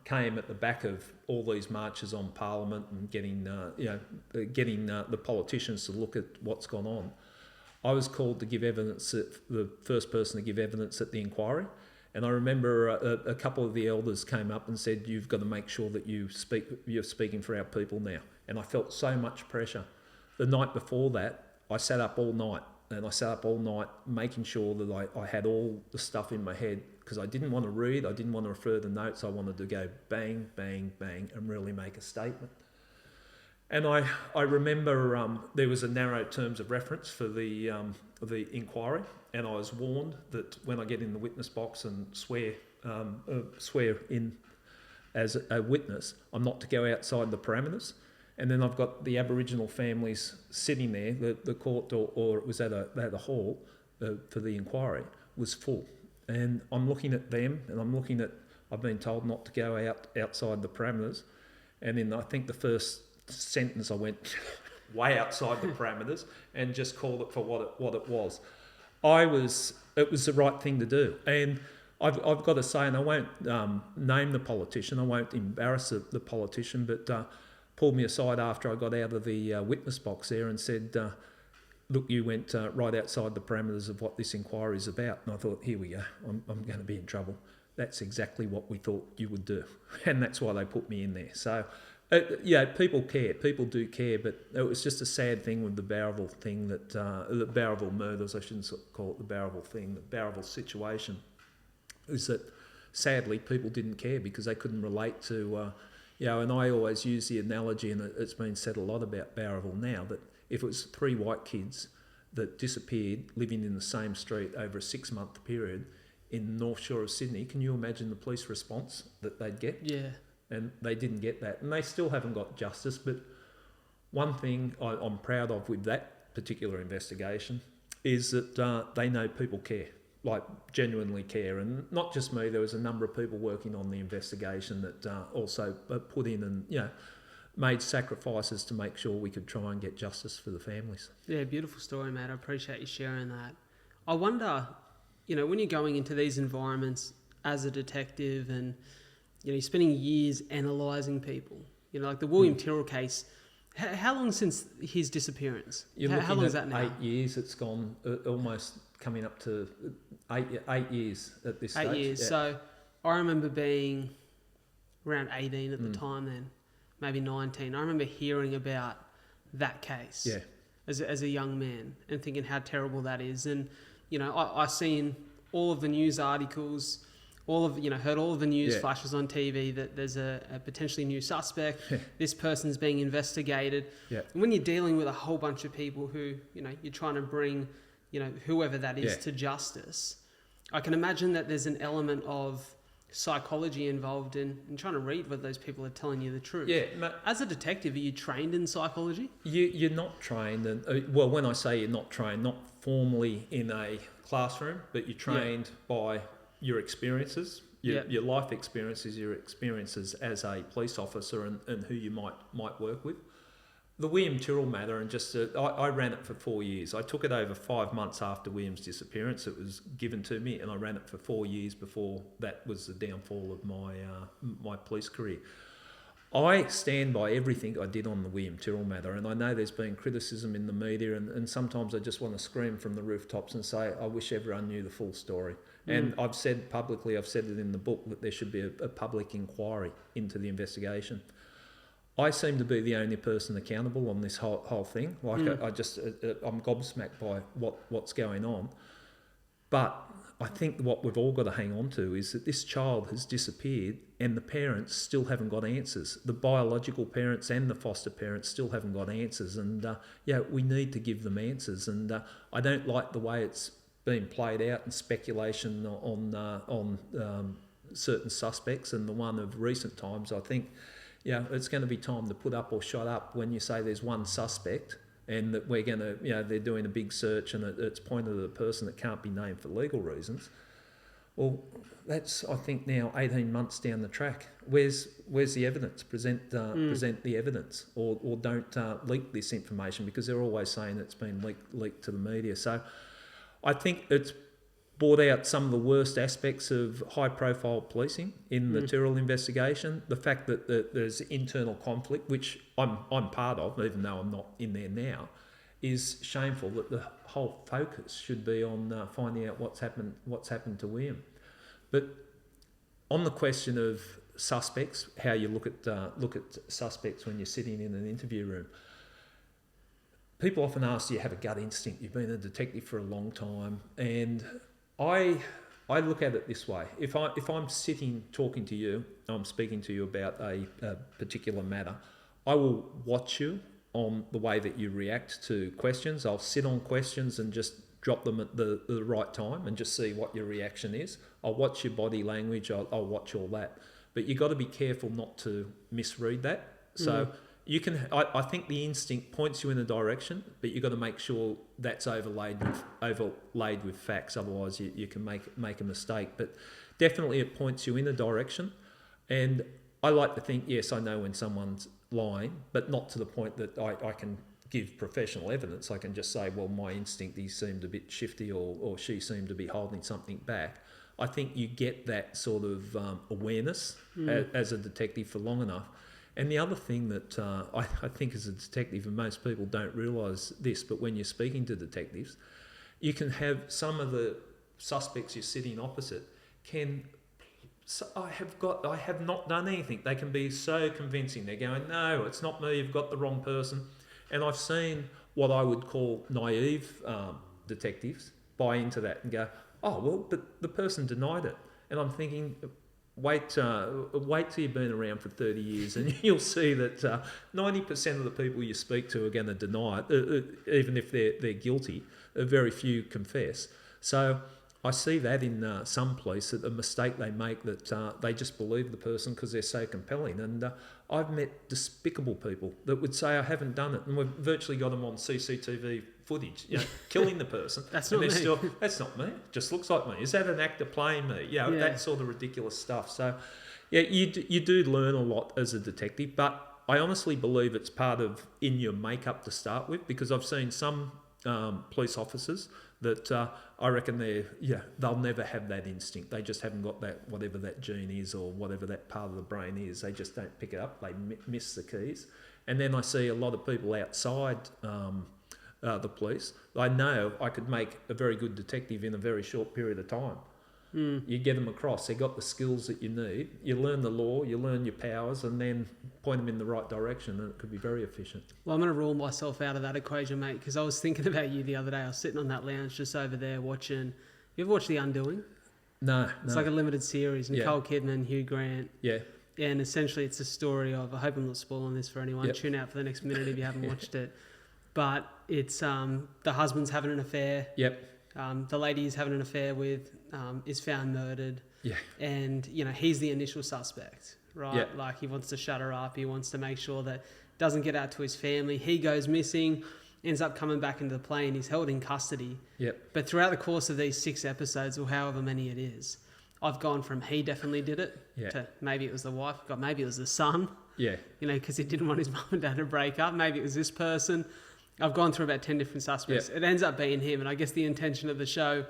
came at the back of all these marches on Parliament and getting the politicians to look at what's gone on, I was called to give evidence, the first person to give evidence at the inquiry. And I remember a couple of the elders came up and said, "You've got to make sure that you're speaking for our people now." And I felt so much pressure. The night before that, I sat up all night, making sure that I had all the stuff in my head, because I didn't want to read, I didn't want to refer to notes, I wanted to go bang, bang, bang and really make a statement. And I remember there was a narrow terms of reference for the inquiry, and I was warned that when I get in the witness box and swear in as a witness, I'm not to go outside the parameters. And then I've got the Aboriginal families sitting there. The court, or it was at a hall for the inquiry, was full. And I'm looking at them, and I've been told not to go outside the parameters. And then I think the first sentence I went way outside the parameters and just called it for what it was. It was the right thing to do. And I've got to say, and I won't name the politician, I won't embarrass the politician, but pulled me aside after I got out of the witness box there and said, look, you went right outside the parameters of what this inquiry is about. And I thought, here we go, I'm going to be in trouble. That's exactly what we thought you would do. And that's why they put me in there. So, people care. People do care. But it was just a sad thing with the Bowraville thing, the Bowraville murders, I shouldn't call it the Bowraville thing, the Bowraville situation, is that sadly people didn't care because they couldn't relate to, and I always use the analogy, and it's been said a lot about Bowraville now, that if it was 3 white kids that disappeared living in the same street over a 6-month period in the North Shore of Sydney, can you imagine the police response that they'd get? Yeah. And they didn't get that. And they still haven't got justice. But one thing I'm proud of with that particular investigation is that they know people care, like genuinely care. And not just me, there was a number of people working on the investigation that also put in and, made sacrifices to make sure we could try and get justice for the families. Yeah, beautiful story, mate. I appreciate you sharing that. I wonder, when you're going into these environments as a detective and, you're spending years analysing people, like the William Tyrrell case, how long since his disappearance? How long is that now? 8 years. It's gone almost coming up to 8 years at this stage. 8 years. Yeah. So I remember being around 18 at the time then, maybe 19. I remember hearing about that case as a young man and thinking how terrible that is. And, I seen all of the news articles, heard all of the news flashes on TV that there's a potentially new suspect, this person's being investigated. Yeah. And when you're dealing with a whole bunch of people who, you're trying to bring, whoever that is to justice, I can imagine that there's an element of psychology involved in trying to read whether those people are telling you the truth. Yeah. As a detective, are you trained in psychology? You're not trained. And when I say you're not trained, not formally in a classroom, but you're trained by your experiences, your life experiences, your experiences as a police officer and who you might work with. The William Tyrrell matter, and I ran it for 4 years. I took it over 5 months after William's disappearance. It was given to me, and I ran it for 4 years before that was the downfall of my police career. I stand by everything I did on the William Tyrrell matter, and I know there's been criticism in the media, and sometimes I just want to scream from the rooftops and say, I wish everyone knew the full story. And I've said publicly, I've said it in the book, that there should be a public inquiry into the investigation. I seem to be the only person accountable on this whole thing. I'm gobsmacked by what's going on. But I think what we've all got to hang on to is that this child has disappeared and the parents still haven't got answers. The biological parents and the foster parents still haven't got answers. And, we need to give them answers. And I don't like the way it's being played out and speculation on certain suspects. And the one of recent times, I think, it's going to be time to put up or shut up when you say there's one suspect and that we're going to, they're doing a big search and it's pointed at a person that can't be named for legal reasons. Well, that's, I think, now 18 months down the track. Where's the evidence? Present the evidence, or don't leak this information, because they're always saying it's been leaked to the media. So I think it's brought out some of the worst aspects of high-profile policing in the Tyrrell investigation. The fact that there's internal conflict, which I'm part of, even though I'm not in there now, is shameful. That the whole focus should be on finding out what's happened to William. But on the question of suspects, how you look at suspects when you're sitting in an interview room. People often ask, do you have a gut instinct? You've been a detective for a long time, and I look at it this way. If I'm sitting talking to you, I'm speaking to you about a particular matter, I will watch you on the way that you react to questions. I'll sit on questions and just drop them at the right time and just see what your reaction is. I'll watch your body language. I'll watch all that. But you've got to be careful not to misread that. So you can. I think the instinct points you in a direction, but you've got to make sure that's overlaid with facts. Otherwise, you can make a mistake. But definitely, it points you in a direction. And I like to think, yes, I know when someone's lying, but not to the point that I can give professional evidence. I can just say, well, my instinct, he seemed a bit shifty, or she seemed to be holding something back. I think you get that sort of awareness as a detective for long enough. And the other thing that I think as a detective, and most people don't realise this, but when you're speaking to detectives, you can have some of the suspects you're sitting opposite I have not done anything. They can be so convincing. They're going, no, it's not me, you've got the wrong person. And I've seen what I would call naive detectives buy into that and go, oh, well, but the person denied it. And I'm thinking, wait till you've been around for 30 years and you'll see that 90% of the people you speak to are going to deny it, even if they're guilty. Very few confess. So I see that in some police, that a mistake they make, that they just believe the person because they're so compelling. And I've met despicable people that would say, I haven't done it. And we've virtually got them on CCTV footage, killing the person. That's not me. That's not me. It just looks like me. Is that an actor playing me? That sort of ridiculous stuff. So, you do learn a lot as a detective, but I honestly believe it's part of in your makeup to start with, because I've seen some police officers that I reckon they'll never have that instinct. They just haven't got that, whatever that gene is or whatever that part of the brain is. They just don't pick it up. They miss the keys. And then I see a lot of people outside the police. I know I could make a very good detective in a very short period of time. You get them across. They've got the skills that you need. You learn the law, you learn your powers, and then point them in the right direction, and it could be very efficient. Well, I'm going to rule myself out of that equation, mate, because I was thinking about you the other day. I was sitting on that lounge just over there watching... You ever watched The Undoing? No. It's like a limited series. Nicole Kidman, Hugh Grant. Yeah. And essentially it's a story of... I hope I'm not spoiling this for anyone. Yep. Tune out for the next minute if you haven't watched it. But it's the husband's having an affair. Yep. The lady he's having an affair with is found murdered. Yeah. And, he's the initial suspect, right? Yeah. Like, he wants to shut her up. He wants to make sure that doesn't get out to his family. He goes missing, ends up coming back into the plane. He's held in custody. Yep. But throughout the course of these 6 episodes, or however many it is, I've gone from he definitely did it to maybe it was the wife. God, maybe it was the son. Yeah. Because he didn't want his mum and dad to break up. Maybe it was this person. I've gone through about 10 different suspects. Yep. It ends up being him. And I guess the intention of the show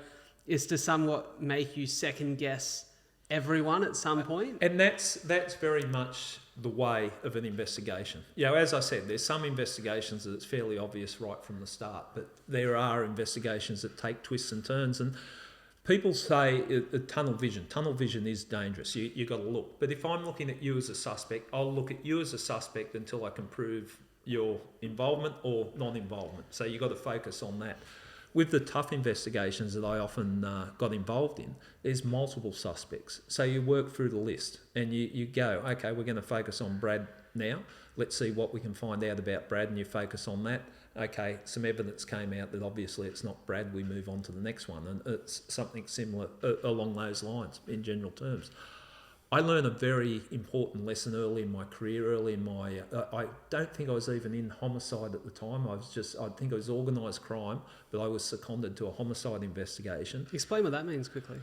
is to somewhat make you second guess everyone at some point. And that's very much the way of an investigation. As I said, there's some investigations that it's fairly obvious right from the start, but there are investigations that take twists and turns. And people say tunnel vision. Tunnel vision is dangerous. You've got to look. But if I'm looking at you as a suspect, I'll look at you as a suspect until I can prove your involvement or non-involvement. So you've got to focus on that. With the tough investigations that I often got involved in, there's multiple suspects. So you work through the list and you go, okay, we're going to focus on Brad now. Let's see what we can find out about Brad, and you focus on that. Okay, some evidence came out that obviously it's not Brad, we move on to the next one. And it's something similar along those lines in general terms. I learned a very important lesson early in my career, I don't think I was even in homicide at the time. I think it was organised crime, but I was seconded to a homicide investigation. Explain what that means quickly.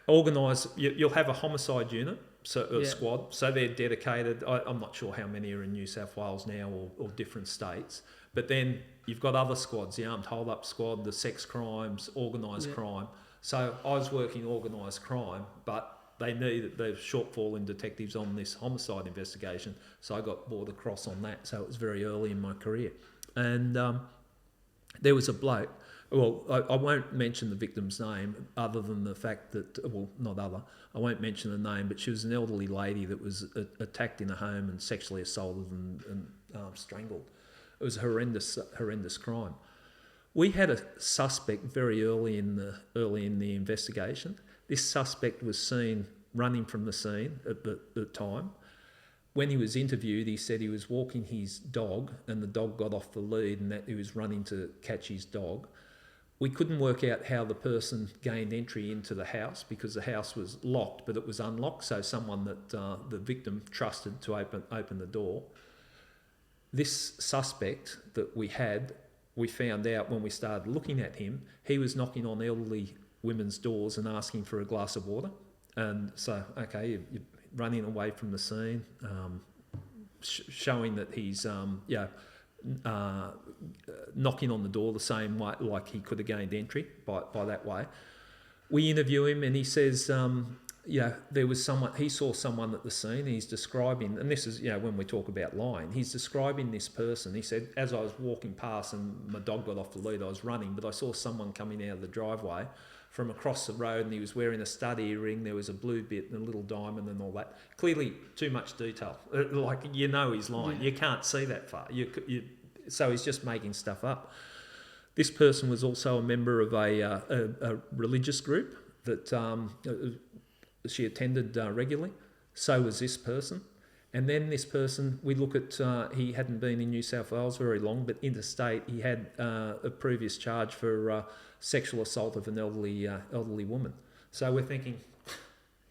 Organised, you'll have a homicide unit, squad, so they're dedicated. I'm not sure how many are in New South Wales now or different states, but then you've got other squads, the armed hold-up squad, the sex crimes, organised crime. So I was working organised crime, but they needed the shortfall in detectives on this homicide investigation, so I got brought across on that. So it was very early in my career. And there was a bloke, I won't mention the victim's name other than the fact that, I won't mention the name, but she was an elderly lady that was attacked in a home and sexually assaulted and strangled. It was a horrendous crime. We had a suspect very early in the investigation. This suspect was seen running from the scene at the time. when he was interviewed, he said he was walking his dog and the dog got off the lead and that he was running to catch his dog. We couldn't work out how the person gained entry into the house because the house was locked, but it was unlocked, so someone that the victim trusted to open the door. This suspect that we found out when we started looking at him, he was knocking on elderly women's doors and asking for a glass of water. And so, okay, you're running away from the scene, showing that he's knocking on the door the same way, like he could have gained entry by that way. We interview him and he says, there was someone, he saw someone at the scene, he's describing, and this is, when we talk about lying, he's describing this person. He said, as I was walking past and my dog got off the lead, I was running, but I saw someone coming out of the driveway from across the road and he was wearing a stud earring, there was a blue bit and a little diamond and all that. Clearly too much detail. Like, he's lying. Yeah. You can't see that far. So he's just making stuff up. This person was also a member of a religious group that she attended regularly. So was this person. And then this person, we look at, he hadn't been in New South Wales very long, but interstate, he had a previous charge for sexual assault of an elderly woman. So we're thinking,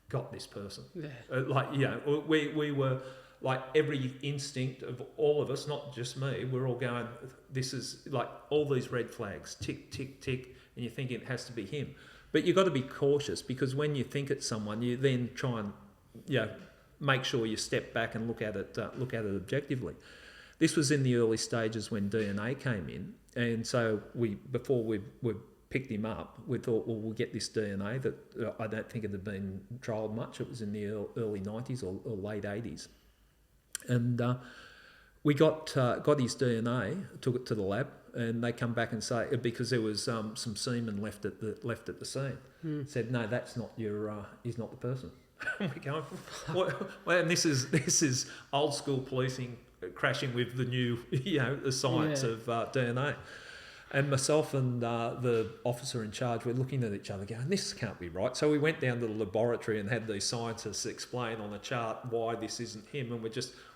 got this person. Yeah. We were like every instinct of all of us, not just me, we're all going, this is like all these red flags, tick, tick, tick, and you think it has to be him. But you've got to be cautious because when you think it's someone, you then try and, make sure you step back and look at it objectively. This was in the early stages when DNA came in, and so before we picked him up, we thought, well, we'll get this DNA that I don't think it had been trialled much. It was in the early 90s or late 80s. And we got his DNA, took it to the lab, and they come back and say, because there was some semen left at the scene, said, no, that's not he's not the person. We're going, well, and this is old school policing crashing with the new, the science of DNA. And myself and the officer in charge were looking at each other going, this can't be right. So we went down to the laboratory and had these scientists explain on a chart why this isn't him. And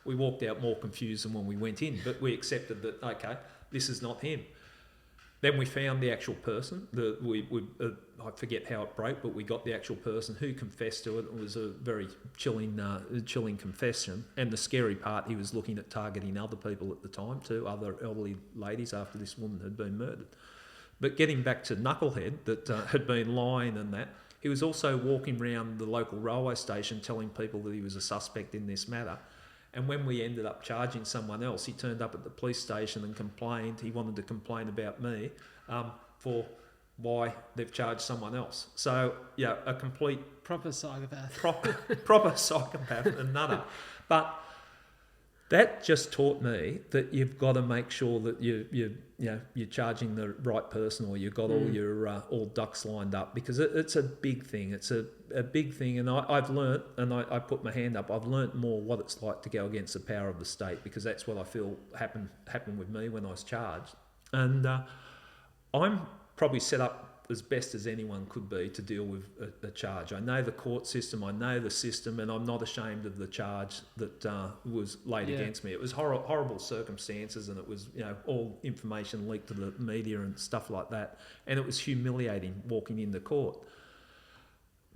we walked out more confused than when we went in. But we accepted that, okay, this is not him. Then we found the actual person. I forget how it broke, but we got the actual person who confessed to it. It was a very chilling confession. And the scary part, he was looking at targeting other people at the time too, other elderly ladies after this woman had been murdered. But getting back to Knucklehead that had been lying and that, he was also walking around the local railway station telling people that he was a suspect in this matter. And when we ended up charging someone else, he turned up at the police station and complained. He wanted to complain about me for why they've charged someone else. So, a complete... Proper psychopath. Proper psychopath and nutter. But that just taught me that you've got to make sure that you're charging the right person, or you've got all your all ducks lined up, because it's a big thing. It's a big thing, and I've learnt, and I put my hand up, I've learnt more what it's like to go against the power of the state, because that's what I feel happened with me when I was charged. And I'm probably set up as best as anyone could be to deal with a charge. I know the court system, I know the system, and I'm not ashamed of the charge that was laid against me. It was horrible circumstances, and it was all information leaked to the media and stuff like that, and it was humiliating walking into court.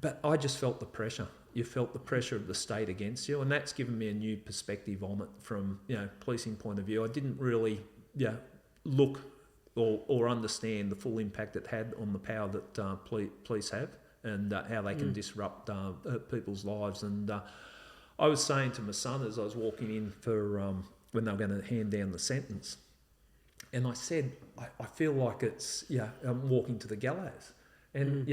But I just felt the pressure. You felt the pressure of the state against you, and that's given me a new perspective on it from policing point of view. I didn't really look or understand the full impact it had on the power that police have, and how they can disrupt people's lives. And I was saying to my son as I was walking in for when they were going to hand down the sentence, and I said, I feel like it's I'm walking to the gallows, and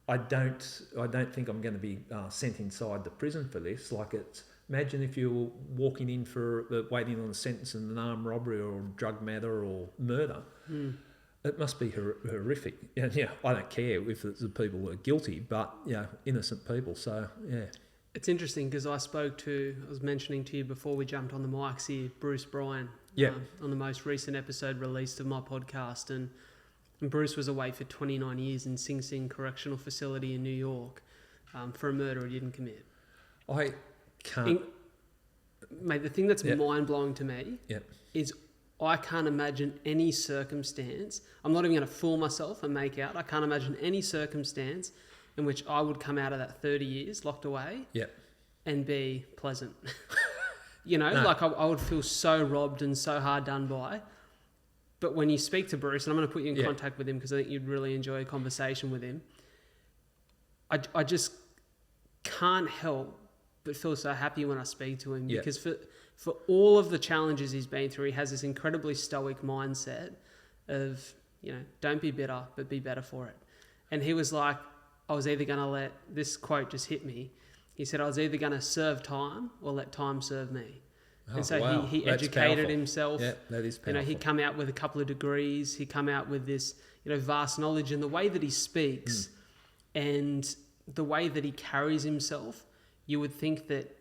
I don't think I'm going to be sent inside the prison for this. Like, it's, imagine if you were walking in for waiting on a sentence in an armed robbery or drug matter or murder. It must be horrific. And I don't care if it's the people who are guilty, but innocent people. So it's interesting because I was mentioning to you before we jumped on the mics here, Bruce Bryan, on the most recent episode released of my podcast, and Bruce was away for 29 years in Sing Sing Correctional Facility in New York for a murder he didn't commit. I can't... Mate, the thing that's mind-blowing to me Yep. is I can't imagine any circumstance. I'm not even going to fool myself and make out. I can't imagine any circumstance in which I would come out of that 30 years locked away Yep. and be pleasant. You know, No. like I would feel so robbed and so hard done by. But when you speak to Bruce, and I'm going to put you in contact with him because I think you'd really enjoy a conversation with him, I just can't help but feel so happy when I speak to him because for all of the challenges he's been through, he has this incredibly stoic mindset of, you know, don't be bitter, but be better for it. And he was like, I was either going to let, this quote just hit me. He said, I was either going to serve time or let time serve me. And so he educated himself. Yeah, that is powerful. You know, he come out with a couple of degrees. He come out with this, you know, vast knowledge, and the way that he speaks and the way that he carries himself, you would think that,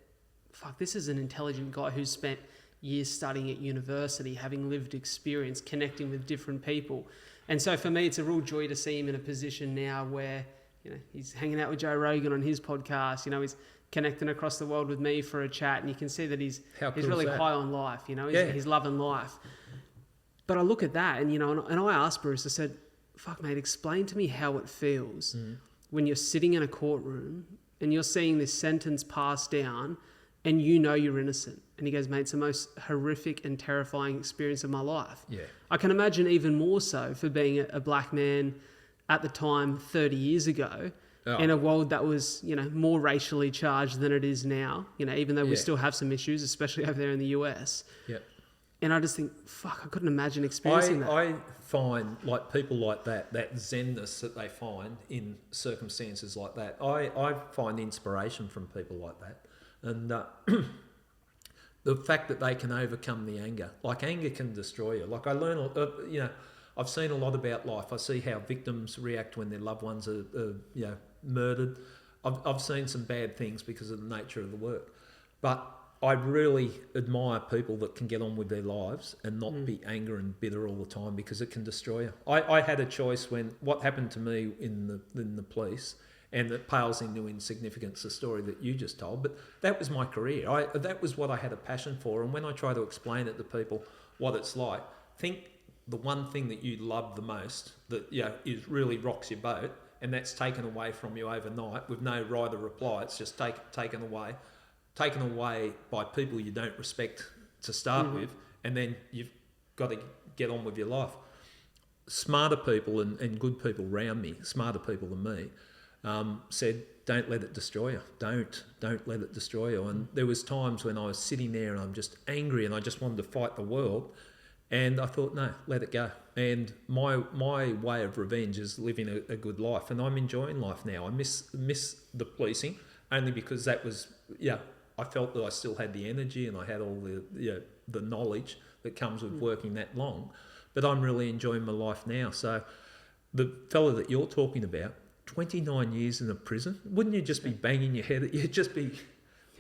fuck, this is an intelligent guy who's spent years studying at university, having lived experience, connecting with different people. And so for me, it's a real joy to see him in a position now where, you know, he's hanging out with Joe Rogan on his podcast. You know, he's connecting across the world with me for a chat, and you can see that he's really high on life. You know, he's loving life. But I look at that, and you know, and I asked Bruce, I said, "Fuck, mate, explain to me how it feels when you're sitting in a courtroom and you're seeing this sentence passed down, and you know you're innocent." And he goes, "Mate, it's the most horrific and terrifying experience of my life." Yeah, I can imagine even more so for being a black man at the time 30 years ago. In a world that was, you know, more racially charged than it is now, you know, even though we still have some issues, especially over there in the US. Yeah. And I just think, fuck, I couldn't imagine experiencing that. I find, like, people like that zenness that they find in circumstances like that, I find inspiration from people like that. And the fact that they can overcome the anger. Like, anger can destroy you. Like, I learn, you know, I've seen a lot about life. I see how victims react when their loved ones are you know, murdered. I've seen some bad things because of the nature of the work. But I really admire people that can get on with their lives and not be angry and bitter all the time, because it can destroy you. I had a choice when what happened to me in the police, and it pales into insignificance, the story that you just told, but that was my career. That was what I had a passion for. And when I try to explain it to people what it's like, think the one thing that you love the most that, you know, is really rocks your boat, and that's taken away from you overnight with no right or reply. It's just taken away by people you don't respect to start with, and then you've got to get on with your life. Smarter people and good people around me, smarter people than me, said, don't let it destroy you. Don't let it destroy you. And there was times when I was sitting there and I'm just angry and I just wanted to fight the world. And I thought, no, let it go. And my way of revenge is living a good life. And I'm enjoying life now. I miss the policing only because that was, I felt that I still had the energy and I had all the knowledge that comes with working that long. But I'm really enjoying my life now. So the fella that you're talking about, 29 years in a prison, wouldn't you just be banging your head? You'd just be...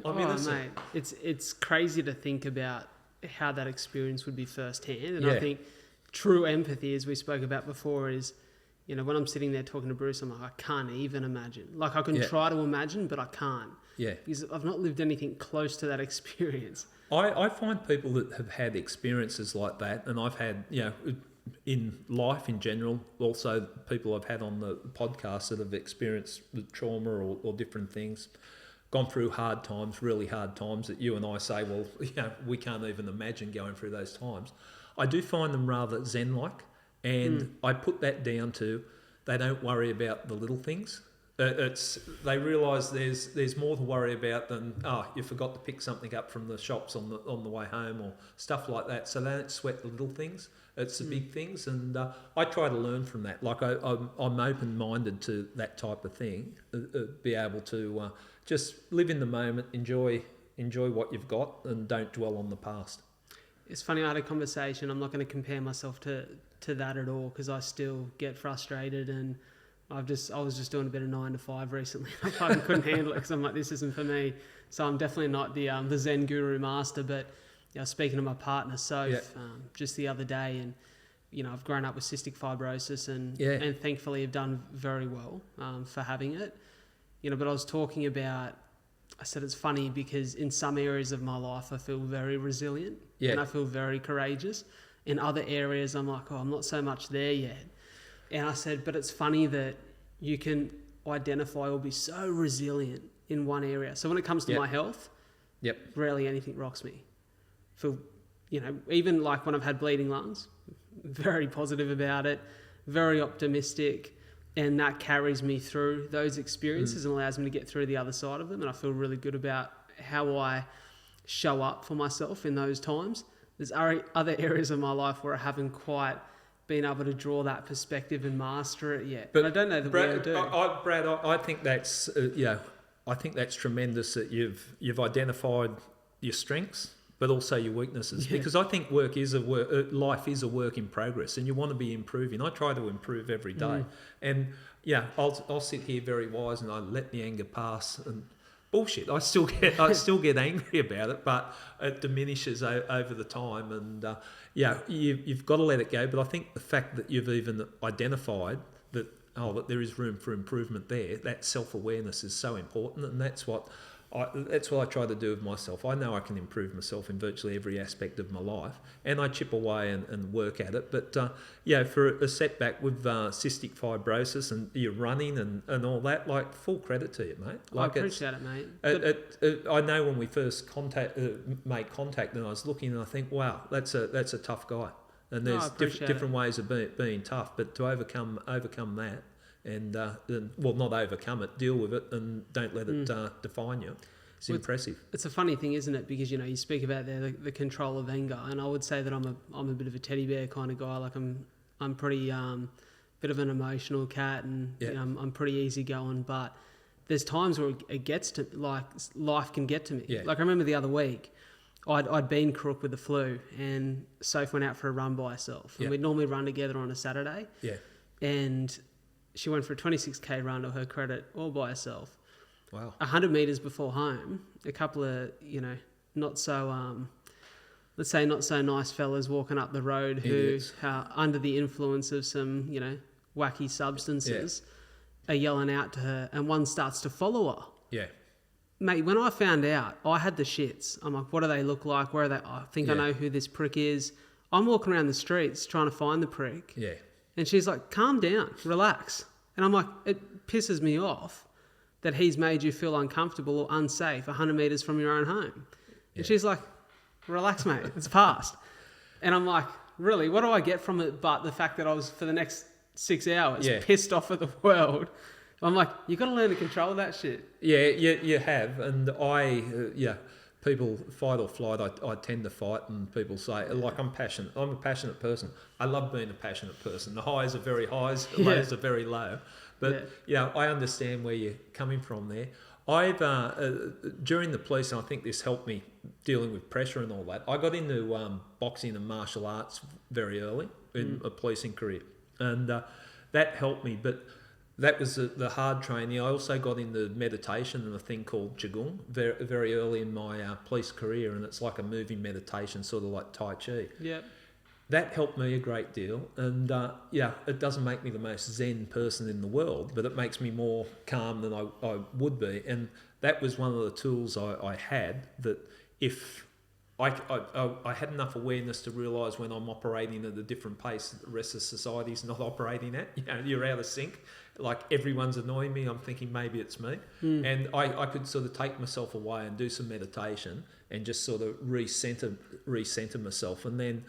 mate, it's crazy to think about how that experience would be firsthand. And I think true empathy, as we spoke about before, is, you know, when I'm sitting there talking to Bruce, I'm like, I can't even imagine. Like, I can try to imagine, but I can't. Yeah. Because I've not lived anything close to that experience. I find people that have had experiences like that, and I've had, you know, in life in general, also people I've had on the podcast that have experienced trauma or different things, gone through hard times, really hard times that you and I say, well, you know, we can't even imagine going through those times. I do find them rather zen-like, and I put that down to they don't worry about the little things. They realise there's more to worry about than you forgot to pick something up from the shops on the way home or stuff like that. So they don't sweat the little things. It's the big things, and I try to learn from that. Like I'm open-minded to that type of thing. Be able to just live in the moment, enjoy what you've got, and don't dwell on the past. It's funny, I had a conversation. I'm not going to compare myself to that at all, because I still get frustrated, and I was just doing a bit of 9 to 5 recently. I fucking couldn't handle it because I'm like, this isn't for me. So I'm definitely not the Zen guru master. But I was speaking to my partner Soph just the other day, and you know, I've grown up with cystic fibrosis, and thankfully have done very well for having it. You know, but I was talking about I said it's funny because in some areas of my life I feel very resilient and I feel very courageous. In other areas I'm like, I'm not so much there yet. And I said, but it's funny that you can identify or be so resilient in one area. So when it comes to my health, rarely anything rocks me. Feel, even like when I've had bleeding lungs, very positive about it, very optimistic. And that carries me through those experiences and allows me to get through the other side of them. And I feel really good about how I show up for myself in those times. There's other areas of my life where I haven't quite been able to draw that perspective and master it yet. But I don't know that Brad, we do. I think that's I think that's tremendous that you've identified your strengths, but also your weaknesses. Because I think life is a work in progress, and you want to be improving. I try to improve every day, and I'll sit here very wise and I let the anger pass and bullshit. I still get angry about it, but it diminishes over the time, and you've got to let it go. But I think the fact that you've even identified that there is room for improvement there, that self-awareness is so important, and that's what I try to do with myself. I know I can improve myself in virtually every aspect of my life, and I chip away and work at it. But for a setback with cystic fibrosis and you're running and all that, like, full credit to you, mate. I appreciate it, mate. I know when we first made contact, and I was looking, and I think, wow, that's a tough guy. And there's different ways of being tough, but to overcome that. And not overcome it, deal with it, and don't let it define you. It's impressive. It's a funny thing, isn't it? Because you speak about there the control of anger, and I would say that I'm a bit of a teddy bear kind of guy. Like I'm pretty bit of an emotional cat, and I'm pretty easygoing. But there's times where it gets to, like, life can get to me. Yeah. Like I remember the other week, I'd been crook with the flu, and Soph went out for a run by herself, and we'd normally run together on a Saturday. Yeah, and she went for a 26k run, to her credit, all by herself. Wow. 100 metres before home, a couple of, not so, let's say not so nice fellas walking up the road who are under the influence of some, wacky substances are yelling out to her, and one starts to follow her. Yeah. Mate, when I found out, I had the shits. I'm like, what do they look like? Where are they? I think I know who this prick is. I'm walking around the streets trying to find the prick. Yeah. And she's like, calm down, relax. And I'm like, it pisses me off that he's made you feel uncomfortable or unsafe 100 metres from your own home. And she's like, relax, mate, it's past. And I'm like, really, what do I get from it but the fact that I was, for the next 6 hours, pissed off at the world? I'm like, you got to learn to control that shit. Yeah, you have. And people fight or flight. I tend to fight, and people say, like, I'm passionate. I'm a passionate person. I love being a passionate person. The highs are very highs, the lows are very low. But I understand where you're coming from there. I've during the police, and I think this helped me dealing with pressure and all that. I got into boxing and martial arts very early in a policing career, and that helped me. But that was the hard training. I also got into meditation and a thing called Qigong very, very early in my police career, and it's like a moving meditation, sort of like Tai Chi. Yeah. That helped me a great deal, and it doesn't make me the most zen person in the world, but it makes me more calm than I would be. And that was one of the tools I had, that if I had enough awareness to realise when I'm operating at a different pace that the rest of society's not operating at. You're out of sync. Like, everyone's annoying me. I'm thinking maybe it's me. And I could sort of take myself away and do some meditation and just sort of recenter myself. And then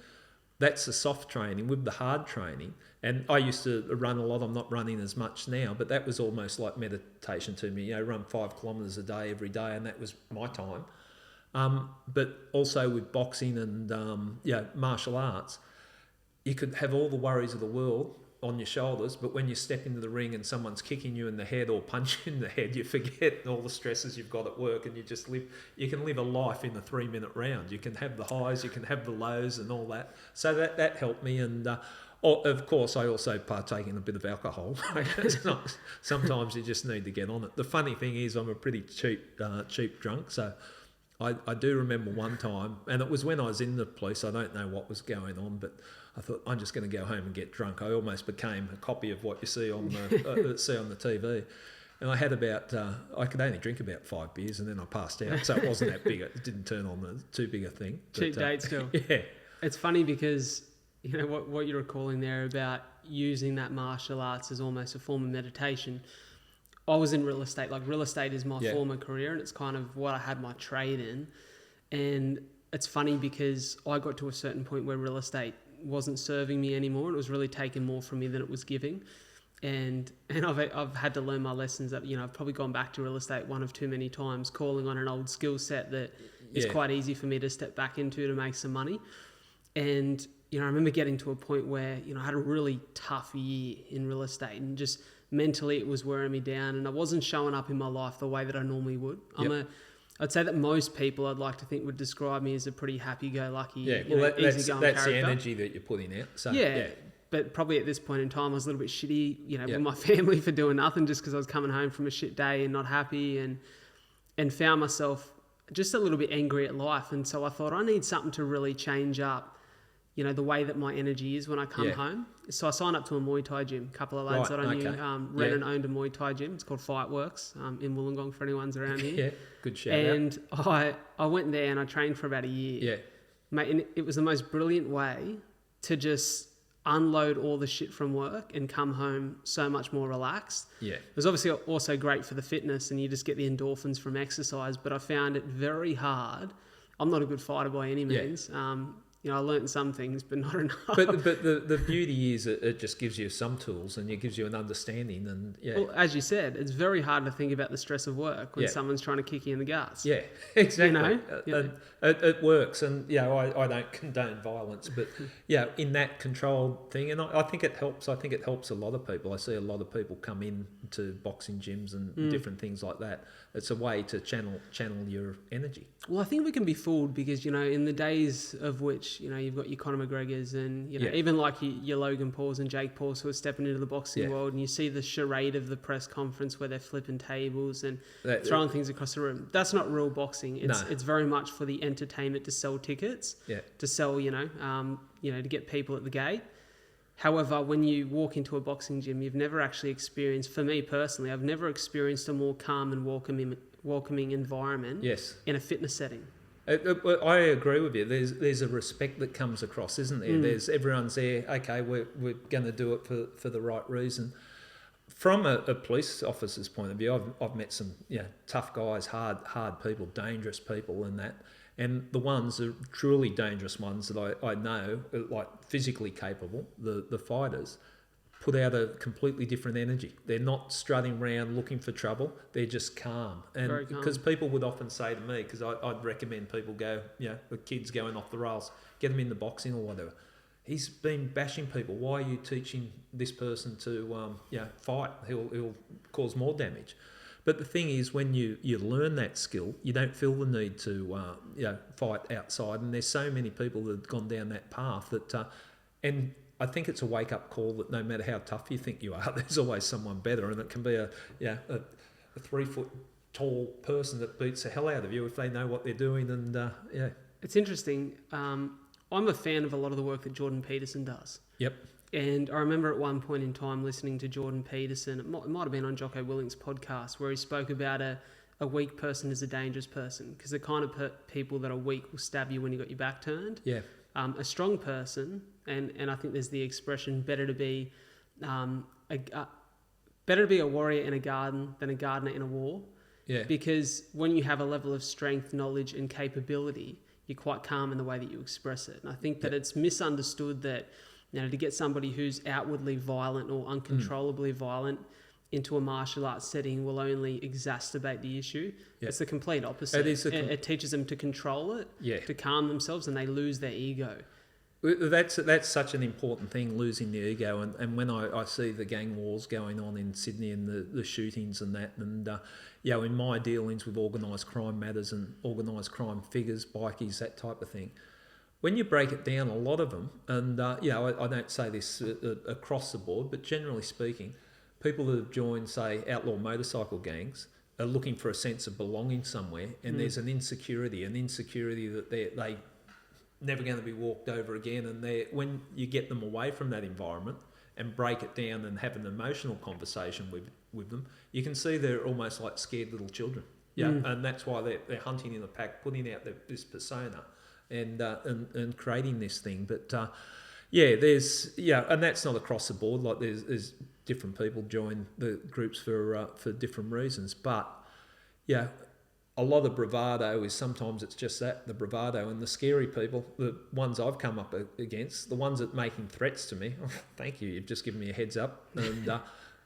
that's the soft training. With the hard training, and I used to run a lot. I'm not running as much now, but that was almost like meditation to me. Run 5 kilometres a day every day, and that was my time. But also with boxing and martial arts, you could have all the worries of the world on your shoulders, but when you step into the ring and someone's kicking you in the head or punching you in the head, you forget all the stresses you've got at work, and you can live a life in a 3-minute round. You can have the highs, you can have the lows and all that. So that helped me. And of course, I also partake in a bit of alcohol. Sometimes you just need to get on it. The funny thing is, I'm a pretty cheap drunk, so I do remember one time, and it was when I was in the police. I don't know what was going on, but I thought, I'm just going to go home and get drunk. I almost became a copy of what you see on the TV. And I had about, I could only drink about 5 beers and then I passed out. So it wasn't that big. It didn't turn on too big a thing. Cheap date still. Yeah. It's funny because, you know, what you're recalling there about using that martial arts as almost a form of meditation. I was in real estate. Like, real estate is my former career, and it's kind of what I had my trade in. And it's funny because I got to a certain point where real estate wasn't serving me anymore. It was really taking more from me than it was giving. And I've had to learn my lessons that, you know, I've probably gone back to real estate one of too many times, calling on an old skill set that is quite easy for me to step back into to make some money. And, you know, I remember getting to a point where, you know, I had a really tough year in real estate, and just mentally it was wearing me down, and I wasn't showing up in my life the way that I normally would. I'd say that most people, I'd like to think, would describe me as a pretty happy-go-lucky, easygoing that's character. the energy that you're putting out. So, But probably at this point in time, I was a little bit shitty, you know, with my family for doing nothing, just because I was coming home from a shit day and not happy, and found myself just a little bit angry at life. And so I thought, I need something to really change up, you know, the way that my energy is when I come home. So I signed up to a Muay Thai gym. A couple of lads that I knew ran and owned a Muay Thai gym. It's called Fightworks in Wollongong for anyone's around here. Yeah, good shout And I went there and I trained for about a year. Yeah. Mate, and it was the most brilliant way to just unload all the shit from work and come home so much more relaxed. Yeah. It was obviously also great for the fitness, and you just get the endorphins from exercise, but I found it very hard. I'm not a good fighter by any means. You know, I learned some things, but not enough. But the beauty is it just gives you some tools, and it gives you an understanding. And well, as you said, it's very hard to think about the stress of work when someone's trying to kick you in the guts. Yeah, exactly. You know? It works, and I don't condone violence, but in that controlled thing, and I think it helps. I think it helps a lot of people. I see a lot of people come in to boxing gyms and different things like that. It's a way to channel your energy. Well, I think we can be fooled because, you know, in the days of which, you know, you've got your Conor McGregors and, you know, even like your Logan Pauls and Jake Pauls who are stepping into the boxing world, and you see the charade of the press conference where they're flipping tables and throwing things across the room. That's not real boxing. It's very much for the entertainment, to sell tickets, to sell, you know, to get people at the gate. However, when you walk into a boxing gym, you've never actually experienced, for me personally, I've never experienced a more calm and welcoming environment in a fitness setting. I agree with you. There's a respect that comes across, isn't there? There's everyone's there. Okay, we're going to do it for the right reason. From a police officer's point of view, I've met some tough guys, hard people, dangerous people, and that. And the ones, the truly dangerous ones that I know, like physically capable, the fighters, put out a completely different energy. They're not strutting around looking for trouble. They're just calm. And because people would often say to me, because I'd recommend people go, the kids going off the rails, get them in the boxing or whatever. He's been bashing people. Why are you teaching this person to fight? He'll cause more damage. But the thing is, when you learn that skill, you don't feel the need to fight outside. And there's so many people that have gone down that path that, and I think it's a wake up call that no matter how tough you think you are, there's always someone better, and it can be a 3 foot tall person that beats the hell out of you if they know what they're doing. And it's interesting. I'm a fan of a lot of the work that Jordan Peterson does. Yep. And I remember at one point in time listening to Jordan Peterson, it might have been on Jocko Willink's podcast, where he spoke about a weak person is a dangerous person, because the kind of people that are weak will stab you when you got your back turned. Yeah. A strong person, and I think there's the expression, better to be a warrior in a garden than a gardener in a war. Yeah. Because when you have a level of strength, knowledge and capability, you're quite calm in the way that you express it. And I think that it's misunderstood that, you know, to get somebody who's outwardly violent or uncontrollably violent into a martial arts setting will only exacerbate the issue. Yep. It's the complete opposite. It teaches them to control it, to calm themselves, and they lose their ego. That's such an important thing, losing the ego. And when I see the gang wars going on in Sydney and the shootings and that, and in my dealings with organised crime matters and organised crime figures, bikies, that type of thing, when you break it down, a lot of them, and I don't say this across the board, but generally speaking, people that have joined, say, outlaw motorcycle gangs are looking for a sense of belonging somewhere, and there's an insecurity that they never going to be walked over again. And when you get them away from that environment and break it down and have an emotional conversation with them, you can see they're almost like scared little children. Yeah, and that's why they're hunting in the pack, putting out this persona, and creating this thing. But and that's not across the board. Like there's different people join the groups for different reasons. But yeah, a lot of bravado is sometimes it's just that, the bravado, and the scary people, the ones I've come up against, the ones that making threats to me. Oh, thank you, you've just given me a heads up, and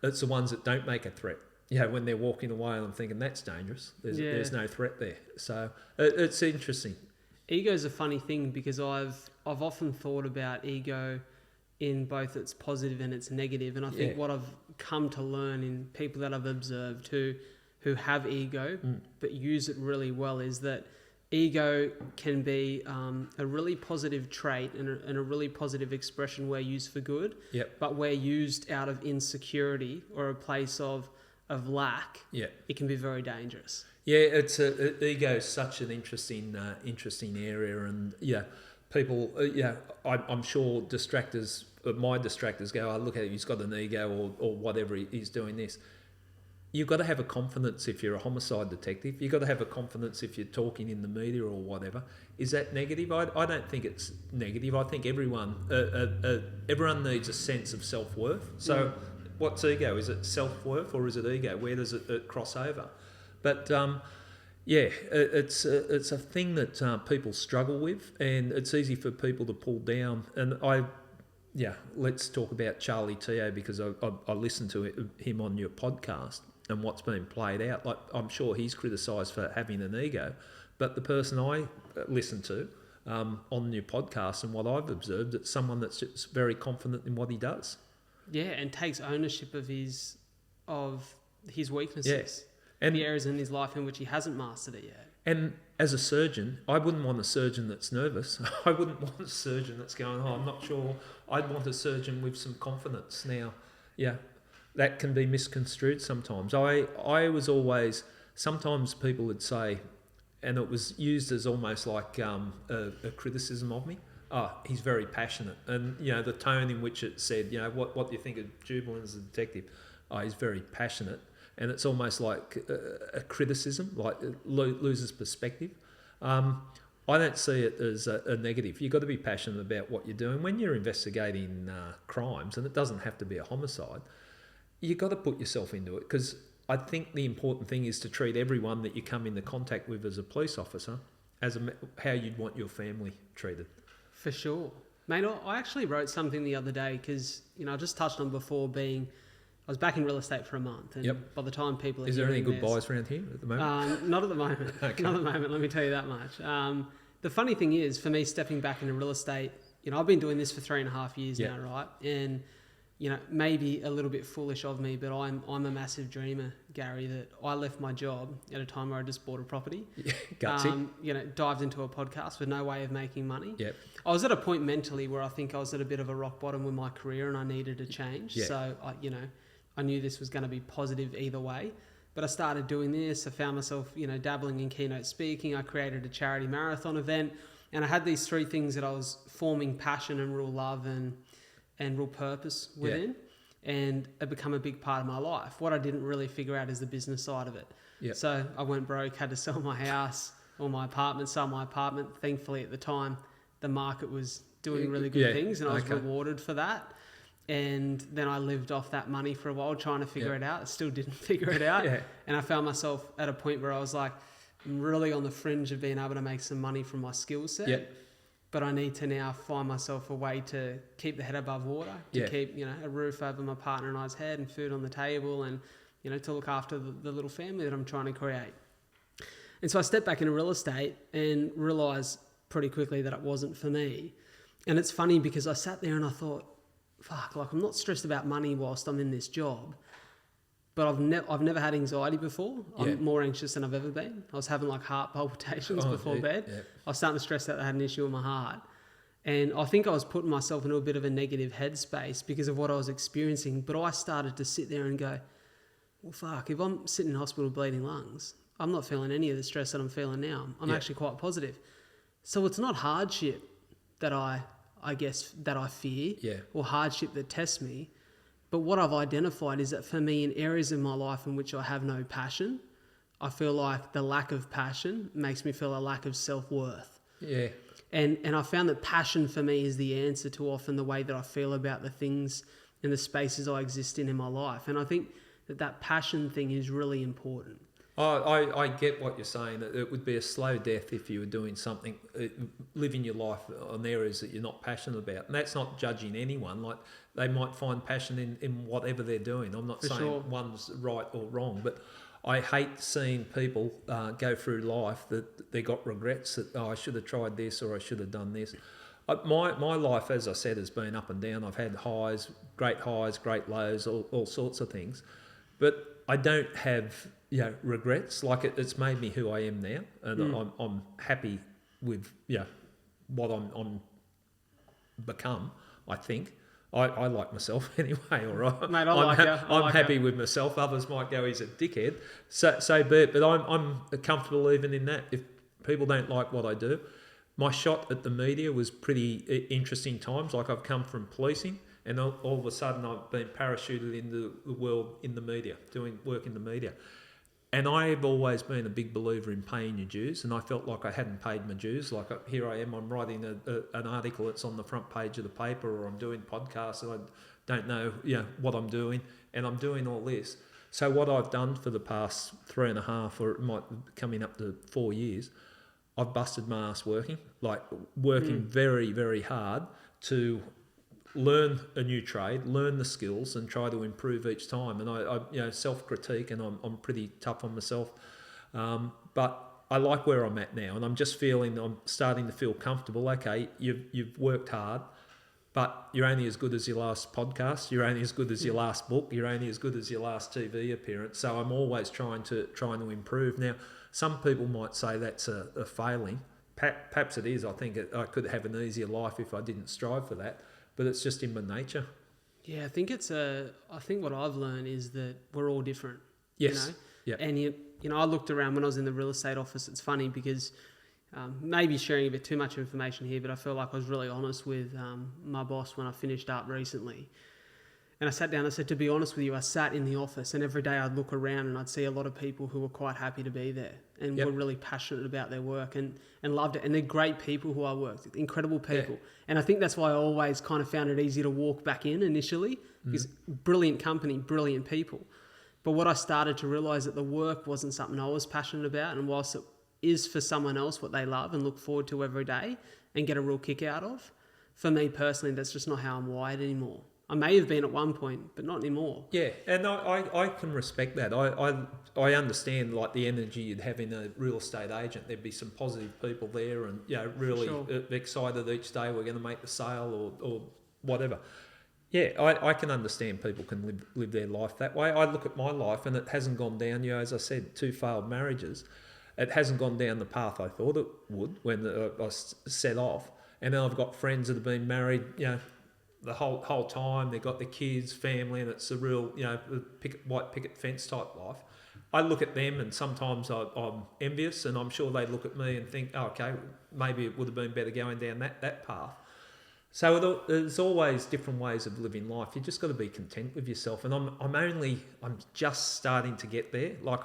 it's the ones that don't make a threat. Yeah, when they're walking away, and I'm thinking that's dangerous. There's no threat there. So it's interesting. Ego's a funny thing because I've often thought about ego in both its positive and its negative, and I think what I've come to learn in people that I've observed who have ego but use it really well is that ego can be a really positive trait and a really positive expression where used for good, but where used out of insecurity or a place of lack, it can be very dangerous. Yeah, ego is such an interesting area, and people, I'm sure distractors, my distractors go, oh, look at it, he's got an ego or whatever, he's doing this. You've got to have a confidence if you're a homicide detective. You've got to have a confidence if you're talking in the media or whatever. Is that negative? I don't think it's negative. I think everyone needs a sense of self-worth. So what's ego? Is it self-worth or is it ego? Where does it cross over? But it's a thing that people struggle with, and it's easy for people to pull down. And let's talk about Charlie Teo, because I listened to him on your podcast and what's been played out. Like, I'm sure he's criticised for having an ego, but the person I listened to on your podcast and what I've observed, it's someone that's just very confident in what he does. Yeah, and takes ownership of his weaknesses. Yes. And the areas in his life in which he hasn't mastered it yet. And as a surgeon, I wouldn't want a surgeon that's nervous. I wouldn't want a surgeon that's going, oh, I'm not sure. I'd want a surgeon with some confidence. Now, that can be misconstrued sometimes. I was always, sometimes people would say, and it was used as almost like a criticism of me, oh, he's very passionate. And, the tone in which it said, what do you think of Jubelin as a detective? Oh, he's very passionate. And it's almost like a criticism, like it loses perspective. I don't see it as a negative. You've got to be passionate about what you're doing. When you're investigating crimes, and it doesn't have to be a homicide, you've got to put yourself into it, because I think the important thing is to treat everyone that you come into contact with as a police officer as how you'd want your family treated. For sure. Mate, I actually wrote something the other day because, I just touched on before I was back in real estate for a month, and by the time people... Is there any good buys around here at the moment? Not at the moment. Okay. Not at the moment, let me tell you that much. The funny thing is, for me, stepping back into real estate, I've been doing this for 3.5 years now, right? And, maybe a little bit foolish of me, but I'm a massive dreamer, Gary, that I left my job at a time where I just bought a property. Gutsy. Dived into a podcast with no way of making money. Yep. I was at a point mentally where I think I was at a bit of a rock bottom with my career and I needed a change. Yeah. So, I knew this was going to be positive either way, but I started doing this. I found myself, dabbling in keynote speaking. I created a charity marathon event, and I had these 3 things that I was forming passion and real love and real purpose within, and it become a big part of my life. What I didn't really figure out is the business side of it. Yep. So I went broke, had to sell my house or my apartment, sell my apartment. Thankfully at the time, the market was doing really good things, and I was rewarded for that. And then I lived off that money for a while trying to figure it out. I still didn't figure it out. And I found myself at a point where I was like, I'm really on the fringe of being able to make some money from my skill set. But I need to now find myself a way to keep the head above water, to keep, a roof over my partner and I's head and food on the table, and, to look after the little family that I'm trying to create. And so I stepped back into real estate and realised pretty quickly that it wasn't for me. And it's funny because I sat there and I thought, fuck, like I'm not stressed about money whilst I'm in this job, but I've never had anxiety before. I'm more anxious than I've ever been. I was having like heart palpitations before bed. I was starting to stress that I had an issue with my heart. And I think I was putting myself into a bit of a negative headspace because of what I was experiencing. But I started to sit there and go, well, fuck, if I'm sitting in hospital bleeding lungs, I'm not feeling any of the stress that I'm feeling now. I'm actually quite positive. So it's not hardship that I guess that I fear or hardship that tests me, But what I've identified is that for me, in areas of my life in which I have no passion, I feel like the lack of passion makes me feel a lack of self-worth. Yeah. And I found that passion for me is the answer to often the way that I feel about the things and the spaces I exist in my life. And I think that passion thing is really important. I get what you're saying. It would be a slow death if you were doing something, living your life on areas that you're not passionate about. And that's not judging anyone. Like, they might find passion in whatever they're doing. I'm not saying one's right or wrong, but I hate seeing people go through life that they got regrets that, I should have tried this or I should have done this. My life, as I said, has been up and down. I've had highs, great lows, all sorts of things. But I don't have regrets. Like, it's made me who I am now, and I'm happy with what I'm become. I think I like myself anyway. All right, mate, I'm happy with myself. Others might go, he's a dickhead. So be it. But I'm comfortable even in that. If people don't like what I do, my shot at the media was pretty interesting times. Like, I've come from policing, and all of a sudden I've been parachuted into the world in the media, doing work in the media. And I've always been a big believer in paying your dues, and I felt like I hadn't paid my dues. Like, here I am, I'm writing an article that's on the front page of the paper, or I'm doing podcasts, and I don't know what I'm doing, and I'm doing all this. So what I've done for the past 3.5, or it might be coming up to 4 years, I've busted my ass working very, very hard to learn a new trade, learn the skills, and try to improve each time. And I self-critique, and I'm pretty tough on myself. But I like where I'm at now, and I'm just feeling, I'm starting to feel comfortable. Okay, you've worked hard, but you're only as good as your last podcast. You're only as good as your last book. You're only as good as your last TV appearance. So I'm always trying to improve. Now, some people might say that's a failing. Perhaps it is. I think I could have an easier life if I didn't strive for that. But it's just in my nature. Yeah, I think I think what I've learned is that we're all different. Yes. Yeah. And I looked around when I was in the real estate office. It's funny because maybe sharing a bit too much information here, but I feel like I was really honest with my boss when I finished up recently. And I sat down and I said, to be honest with you, I sat in the office, and every day I'd look around and I'd see a lot of people who were quite happy to be there and were really passionate about their work and loved it. And they're great people who I worked with, incredible people. Yeah. And I think that's why I always kind of found it easy to walk back in initially, because brilliant company, brilliant people. But what I started to realise that the work wasn't something I was passionate about, and whilst it is for someone else what they love and look forward to every day and get a real kick out of, for me personally, that's just not how I'm wired anymore. I may have been at one point, but not anymore. Yeah, and I can respect that. I understand, like, the energy you'd have in a real estate agent. There'd be some positive people there, and really excited each day we're going to make the sale or whatever. Yeah, I can understand people can live their life that way. I look at my life, and it hasn't gone down. As I said, 2 failed marriages. It hasn't gone down the path I thought it would when I set off. And then I've got friends that have been married, the whole time. They've got their kids, family, and it's a real, white picket fence type life. I look at them, and sometimes I'm envious, and I'm sure they look at me and think, oh, okay, maybe it would have been better going down that path. So there's always different ways of living life. You just got to be content with yourself. And I'm just starting to get there. Like,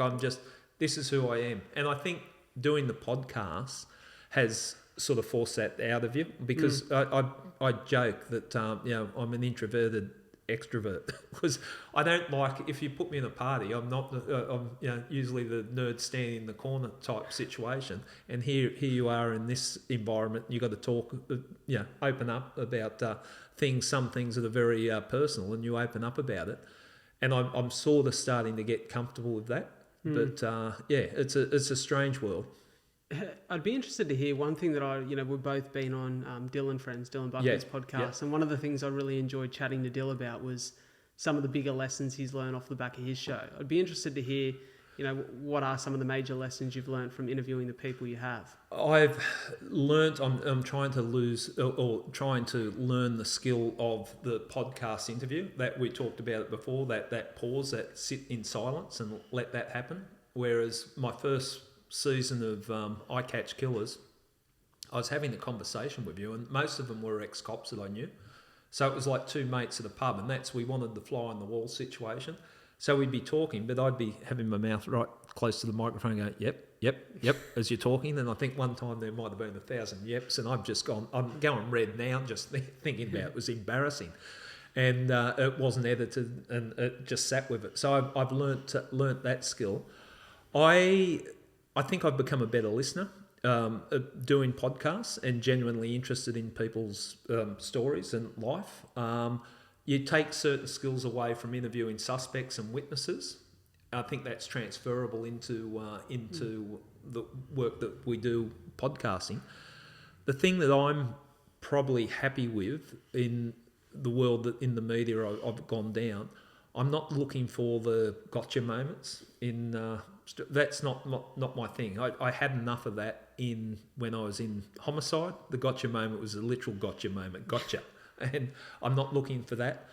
this is who I am. And I think doing the podcast has sort of forced that out of you, because I joke that I'm an introverted extrovert, because I don't like, if you put me in a party, I'm not I'm usually the nerd standing in the corner type situation, and here you are in this environment. You got to talk, open up about some things that are very personal, and you open up about it, and I'm sort of starting to get comfortable with that. But it's a strange world. I'd be interested to hear one thing that we've both been on Dylan Buckley's podcast, and one of the things I really enjoyed chatting to Dill about was some of the bigger lessons he's learned off the back of his show. I'd be interested to hear, what are some of the major lessons you've learned from interviewing the people you have? I've learnt, I'm trying to learn the skill of the podcast interview that we talked about it before, that pause, that sit in silence and let that happen. Whereas my first season of I Catch Killers, I was having a conversation with you, and most of them were ex-cops that I knew, So it was like two mates at a pub, and we wanted the fly on the wall situation. So we'd be talking, but I'd be having my mouth right close to the microphone going, yep, as you're talking. And I think one time there might have been 1,000 yeps, and I'm going red now, just thinking about it. It was embarrassing. And it wasn't edited, and it just sat with it. So I've learnt that skill. I think I've become a better listener, doing podcasts and genuinely interested in people's stories and life. You take certain skills away from interviewing suspects and witnesses. I think that's transferable into the work that we do podcasting. The thing that I'm probably happy with in the world that in the media I've gone down, I'm not looking for the gotcha moments. That's not my thing. I had enough of that when I was in homicide. The gotcha moment was a literal gotcha moment. Gotcha. And I'm not looking for that.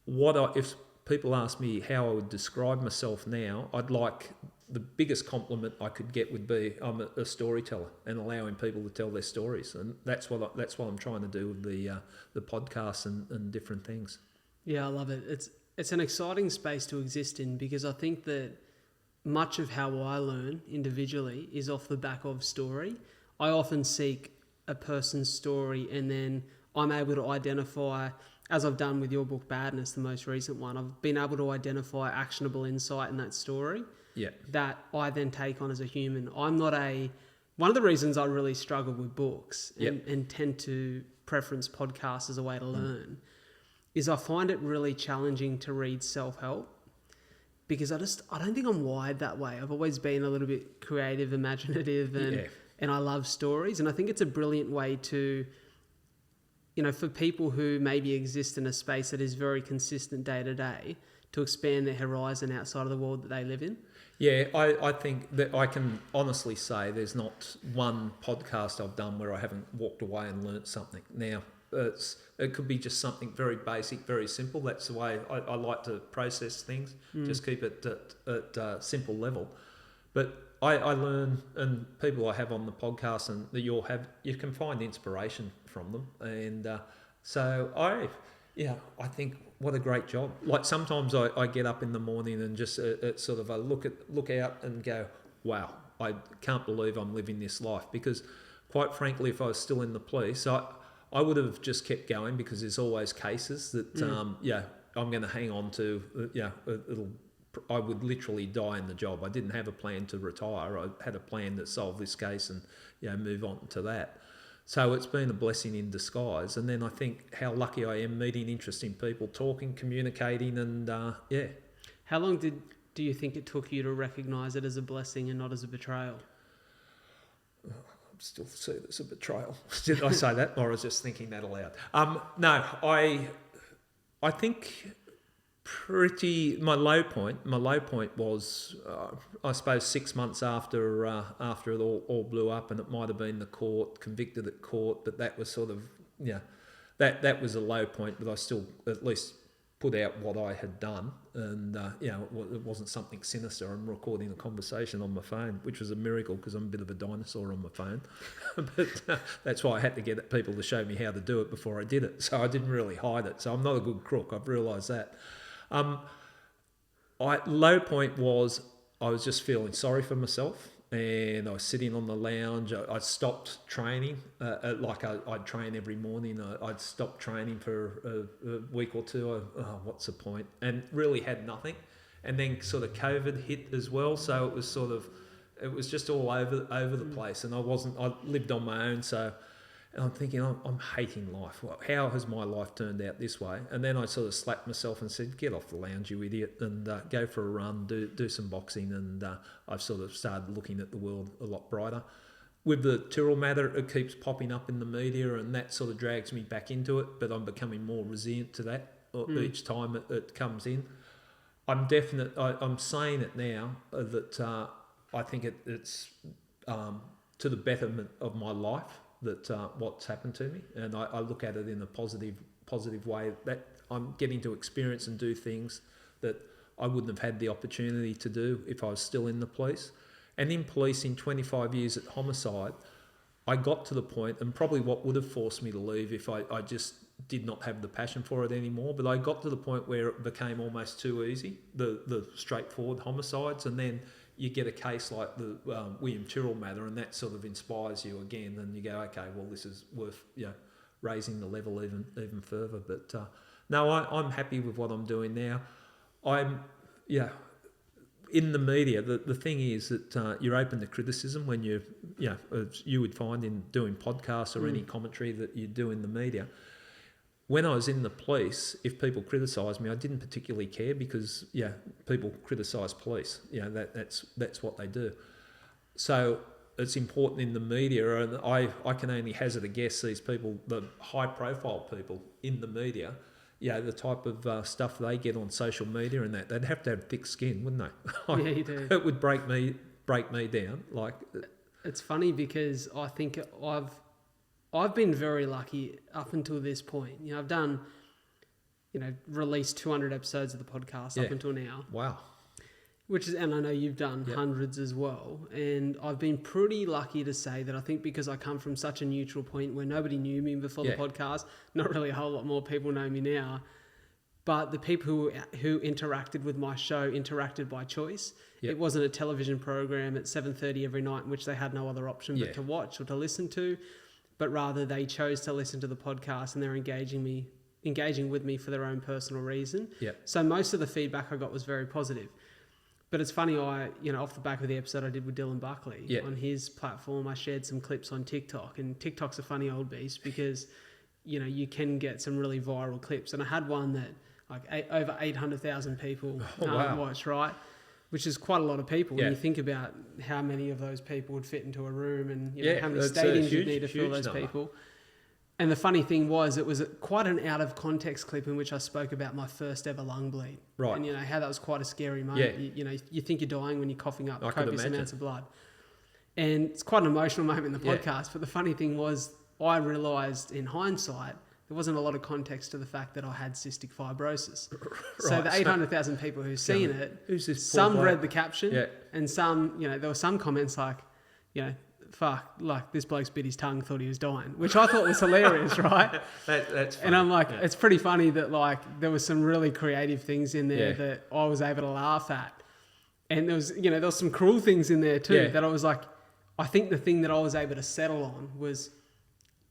If people ask me how I would describe myself now, I'd like the biggest compliment I could get would be I'm a storyteller and allowing people to tell their stories, and that's what I'm trying to do with the podcasts and different things. Yeah, I love it. It's an exciting space to exist in, because I think that much of how I learn individually is off the back of story. I often seek a person's story, and then I'm able to identify, as I've done with your book Badness, the most recent one, I've been able to identify actionable insight in that story that I then take on as a human. One of the reasons I really struggle with books and tend to preference podcasts as a way to learn is I find it really challenging to read self-help, because I don't think I'm wired that way. I've always been a little bit creative, imaginative, and I love stories. And I think it's a brilliant way to, for people who maybe exist in a space that is very consistent day to day, to expand their horizon outside of the world that they live in. Yeah, I think that I can honestly say there's not one podcast I've done where I haven't walked away and learnt something. Now, it could be just something very basic, very simple. That's the way I like to process things, just keep it at a simple level. But I learn, and people I have on the podcast and that you can find inspiration from them. And so I think what a great job. Like sometimes I get up in the morning and just sort of look out and go, wow, I can't believe I'm living this life. Because quite frankly, if I was still in the police, I would have just kept going, because there's always cases that, I'm going to hang on to, I would literally die in the job. I didn't have a plan to retire. I had a plan to solve this case and, move on to that. So it's been a blessing in disguise. And then I think how lucky I am meeting interesting people, talking, communicating, and How long do you think it took you to recognise it as a blessing and not as a betrayal? I still see it as a betrayal. Did I say that, or I was just thinking that aloud? No, I think my low point was, I suppose, 6 months after it all blew up, and it might have been the court, convicted at court, but that was sort of, that was a low point, but I still at least put out what I had done, and it wasn't something sinister. I'm recording a conversation on my phone, which was a miracle because I'm a bit of a dinosaur on my phone. But that's why I had to get people to show me how to do it before I did it. So I didn't really hide it. So I'm not a good crook. I've realised that. Low point was I was just feeling sorry for myself, and I was sitting on the lounge. I stopped training. I'd train every morning. I'd stopped training for a week or two. What's the point? And really had nothing. And then sort of COVID hit as well. So it was just all over the place. And I lived on my own. So and I'm thinking, I'm hating life. How has my life turned out this way? And then I sort of slapped myself and said, get off the lounge, you idiot, and go for a run, do some boxing. And I've sort of started looking at the world a lot brighter. With the Tyrrell matter, it keeps popping up in the media, and that sort of drags me back into it, but I'm becoming more resilient to that each time it comes in. I'm saying it now that I think it's to the betterment of my life, that what's happened to me, and I look at it in a positive way, that I'm getting to experience and do things that I wouldn't have had the opportunity to do if I was still in the police. And in policing 25 years at homicide, I got to the point, and probably what would have forced me to leave if I just did not have the passion for it anymore. But I got to the point where it became almost too easy, the straightforward homicides, and then you get a case like the William Tyrrell matter, and that sort of inspires you again, and you go, okay, well, this is worth raising the level even further. But no, I'm happy with what I'm doing now. In the media, the thing is that you're open to criticism when as you would find in doing podcasts or any commentary that you do in the media. When I was in the police, if people criticised me, I didn't particularly care because, people criticise police. That's what they do. So it's important in the media, and I can only hazard a guess, these people, the high-profile people in the media, the type of stuff they get on social media and they'd have to have thick skin, wouldn't they? Yeah, you do. It would break me down. It's funny because I think I've been very lucky up until this point. I've done, released 200 episodes of the podcast up until now. Wow. And I know you've done hundreds as well. And I've been pretty lucky to say that I think because I come from such a neutral point where nobody knew me before the podcast, not really a whole lot more people know me now, but the people who interacted with my show interacted by choice. Yep. It wasn't a television program at 7:30 every night in which they had no other option but to watch or to listen to, but rather they chose to listen to the podcast and they're engaging with me for their own personal reason. Yep. So most of the feedback I got was very positive. But it's funny, off the back of the episode I did with Dylan Buckley, on his platform, I shared some clips on TikTok. And TikTok's a funny old beast because, you can get some really viral clips. And I had one that over 800,000 people watched, right? Which is quite a lot of people when you think about how many of those people would fit into a room and how many stadiums you'd need to fill those people. And the funny thing was, it was quite an out of context clip in which I spoke about my first ever lung bleed. Right. And how that was quite a scary moment. Yeah. You think you're dying when you're coughing up copious amounts of blood. And it's quite an emotional moment in the podcast. But the funny thing was, I realised in hindsight, there wasn't a lot of context to the fact that I had cystic fibrosis. So the 800,000 people who've seen it, some read the caption and some, there were some comments like, fuck, this bloke's bit his tongue, thought he was dying, which I thought was hilarious, right? That's funny. And I'm like, it's pretty funny that there was some really creative things in there that I was able to laugh at. And there was some cruel things in there too that I was like, I think the thing that I was able to settle on was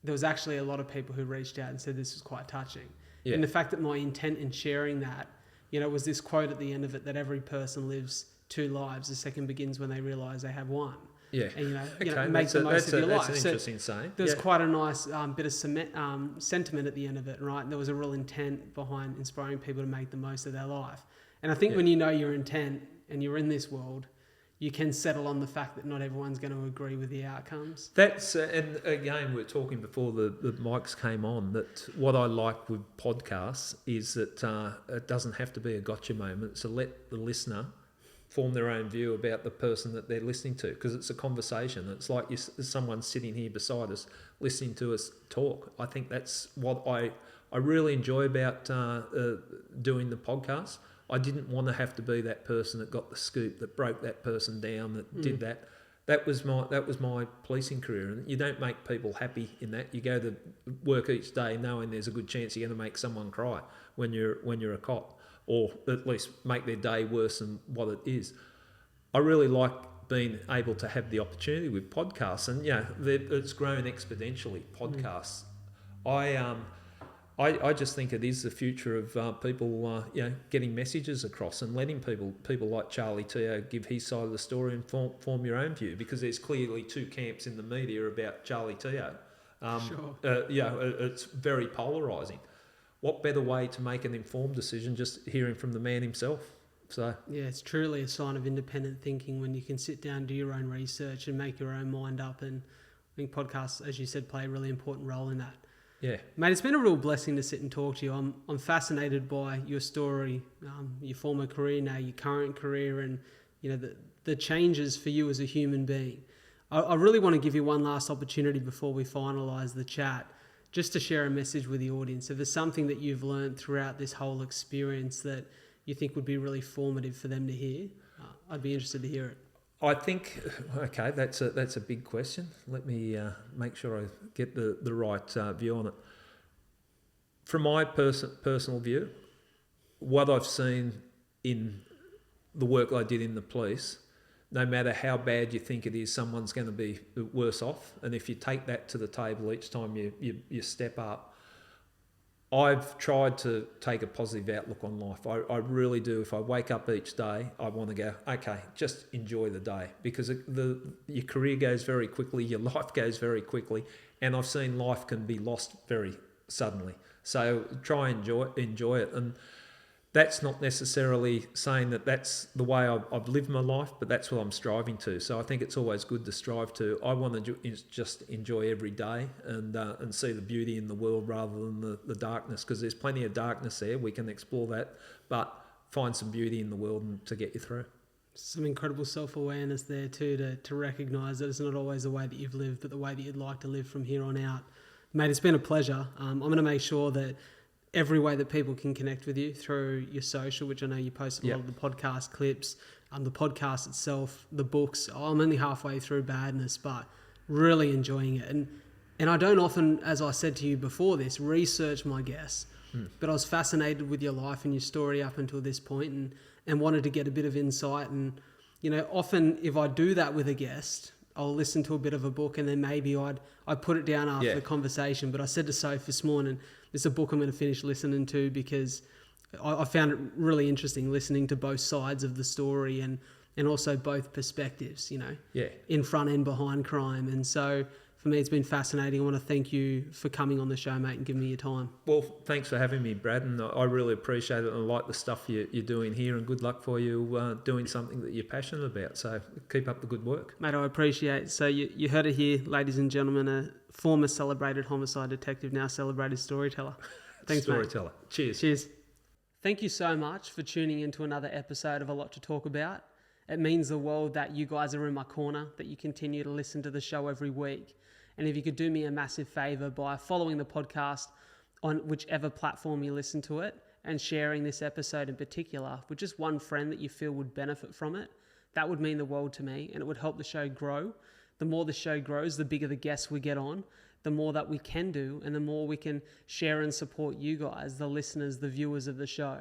there was actually a lot of people who reached out and said this was quite touching. Yeah. And the fact that my intent in sharing that, was this quote at the end of it that every person lives two lives. The second begins when they realise they have one. Yeah. And make the most of your life. That's an interesting saying. There's quite a nice bit of sentiment at the end of it, right? And there was a real intent behind inspiring people to make the most of their life. And I think when you know your intent and you're in this world, you can settle on the fact that not everyone's going to agree with the outcomes. That's and again, we were talking before the mics came on, that what I like with podcasts is that it doesn't have to be a gotcha moment. So let the listener form their own view about the person that they're listening to, because it's a conversation. It's like someone sitting here beside us listening to us talk. I think that's what I really enjoy about doing the podcast. I didn't want to have to be that person that got the scoop, that broke that person down, that did that. That was my policing career, and you don't make people happy in that. You go to work each day knowing there's a good chance you're going to make someone cry when you're a cop, or at least make their day worse than what it is. I really like being able to have the opportunity with podcasts, and it's grown exponentially. Podcasts, I just think it is the future of people, getting messages across and letting people like Charlie Teo give his side of the story and form your own view, because there's clearly two camps in the media about Charlie Teo. Sure. It's very polarising. What better way to make an informed decision just hearing from the man himself? So it's truly a sign of independent thinking when you can sit down, do your own research and make your own mind up. And I think podcasts, as you said, play a really important role in that. Yeah, mate, it's been a real blessing to sit and talk to you. I'm fascinated by your story, your former career, now your current career, and the changes for you as a human being. I really want to give you one last opportunity before we finalise the chat, just to share a message with the audience. If there's something that you've learned throughout this whole experience that you think would be really formative for them to hear, I'd be interested to hear it. I think, okay, that's a big question. Let me make sure I get the right view on it. from my personal view, what I've seen in the work I did in the police, no matter how bad you think it is, someone's going to be worse off. And if you take that to the table each time you step up, I've tried to take a positive outlook on life. I really do. If I wake up each day, I want to go, okay, just enjoy the day, because your career goes very quickly, your life goes very quickly, and I've seen life can be lost very suddenly. So try and enjoy it. And that's not necessarily saying that that's the way I've lived my life, but that's what I'm striving to. So I think it's always good to strive to. I want to just enjoy every day and see the beauty in the world rather than the darkness, because there's plenty of darkness there. We can explore that, but find some beauty in the world and to get you through. Some incredible self-awareness there too, to recognise that it's not always the way that you've lived, but the way that you'd like to live from here on out. Mate, it's been a pleasure. I'm going to make sure that every way that people can connect with you through your social, which I know you post a lot of the podcast clips, the podcast itself, the books. I'm only halfway through Badness, but really enjoying it. And I don't often, as I said to you before this, research my guests, but I was fascinated with your life and your story up until this point and wanted to get a bit of insight. And, you know, often if I do that with a guest, I'll listen to a bit of a book and then maybe I'd put it down after the conversation. But I said to Soph this morning, it's a book I'm going to finish listening to, because I found it really interesting listening to both sides of the story and also both perspectives, you know, in front and behind crime. And so for me, it's been fascinating. I want to thank you for coming on the show, mate, and giving me your time. Well, thanks for having me, Brad, and I really appreciate it. And I like the stuff you're doing here, and good luck for you doing something that you're passionate about. So keep up the good work. Mate, I appreciate it. So you heard it here, ladies and gentlemen, a former celebrated homicide detective, now celebrated storyteller. Thanks, storyteller. Mate. Cheers. Thank you so much for tuning into another episode of A Lot to Talk About. It means the world that you guys are in my corner, that you continue to listen to the show every week. And if you could do me a massive favour by following the podcast on whichever platform you listen to it, and sharing this episode in particular with just one friend that you feel would benefit from it, that would mean the world to me, and it would help the show grow. The more the show grows, the bigger the guests we get on, the more that we can do, and the more we can share and support you guys, the listeners, the viewers of the show.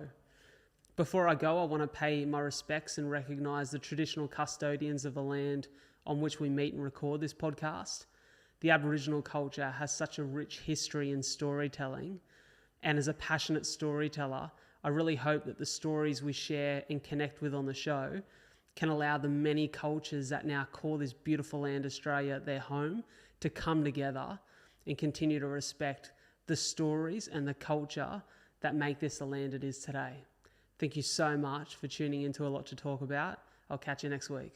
Before I go, I want to pay my respects and recognise the traditional custodians of the land on which we meet and record this podcast. The Aboriginal culture has such a rich history in storytelling, and as a passionate storyteller, I really hope that the stories we share and connect with on the show can allow the many cultures that now call this beautiful land Australia their home to come together and continue to respect the stories and the culture that make this the land it is today. Thank you so much for tuning into A Lot to Talk About. I'll catch you next week.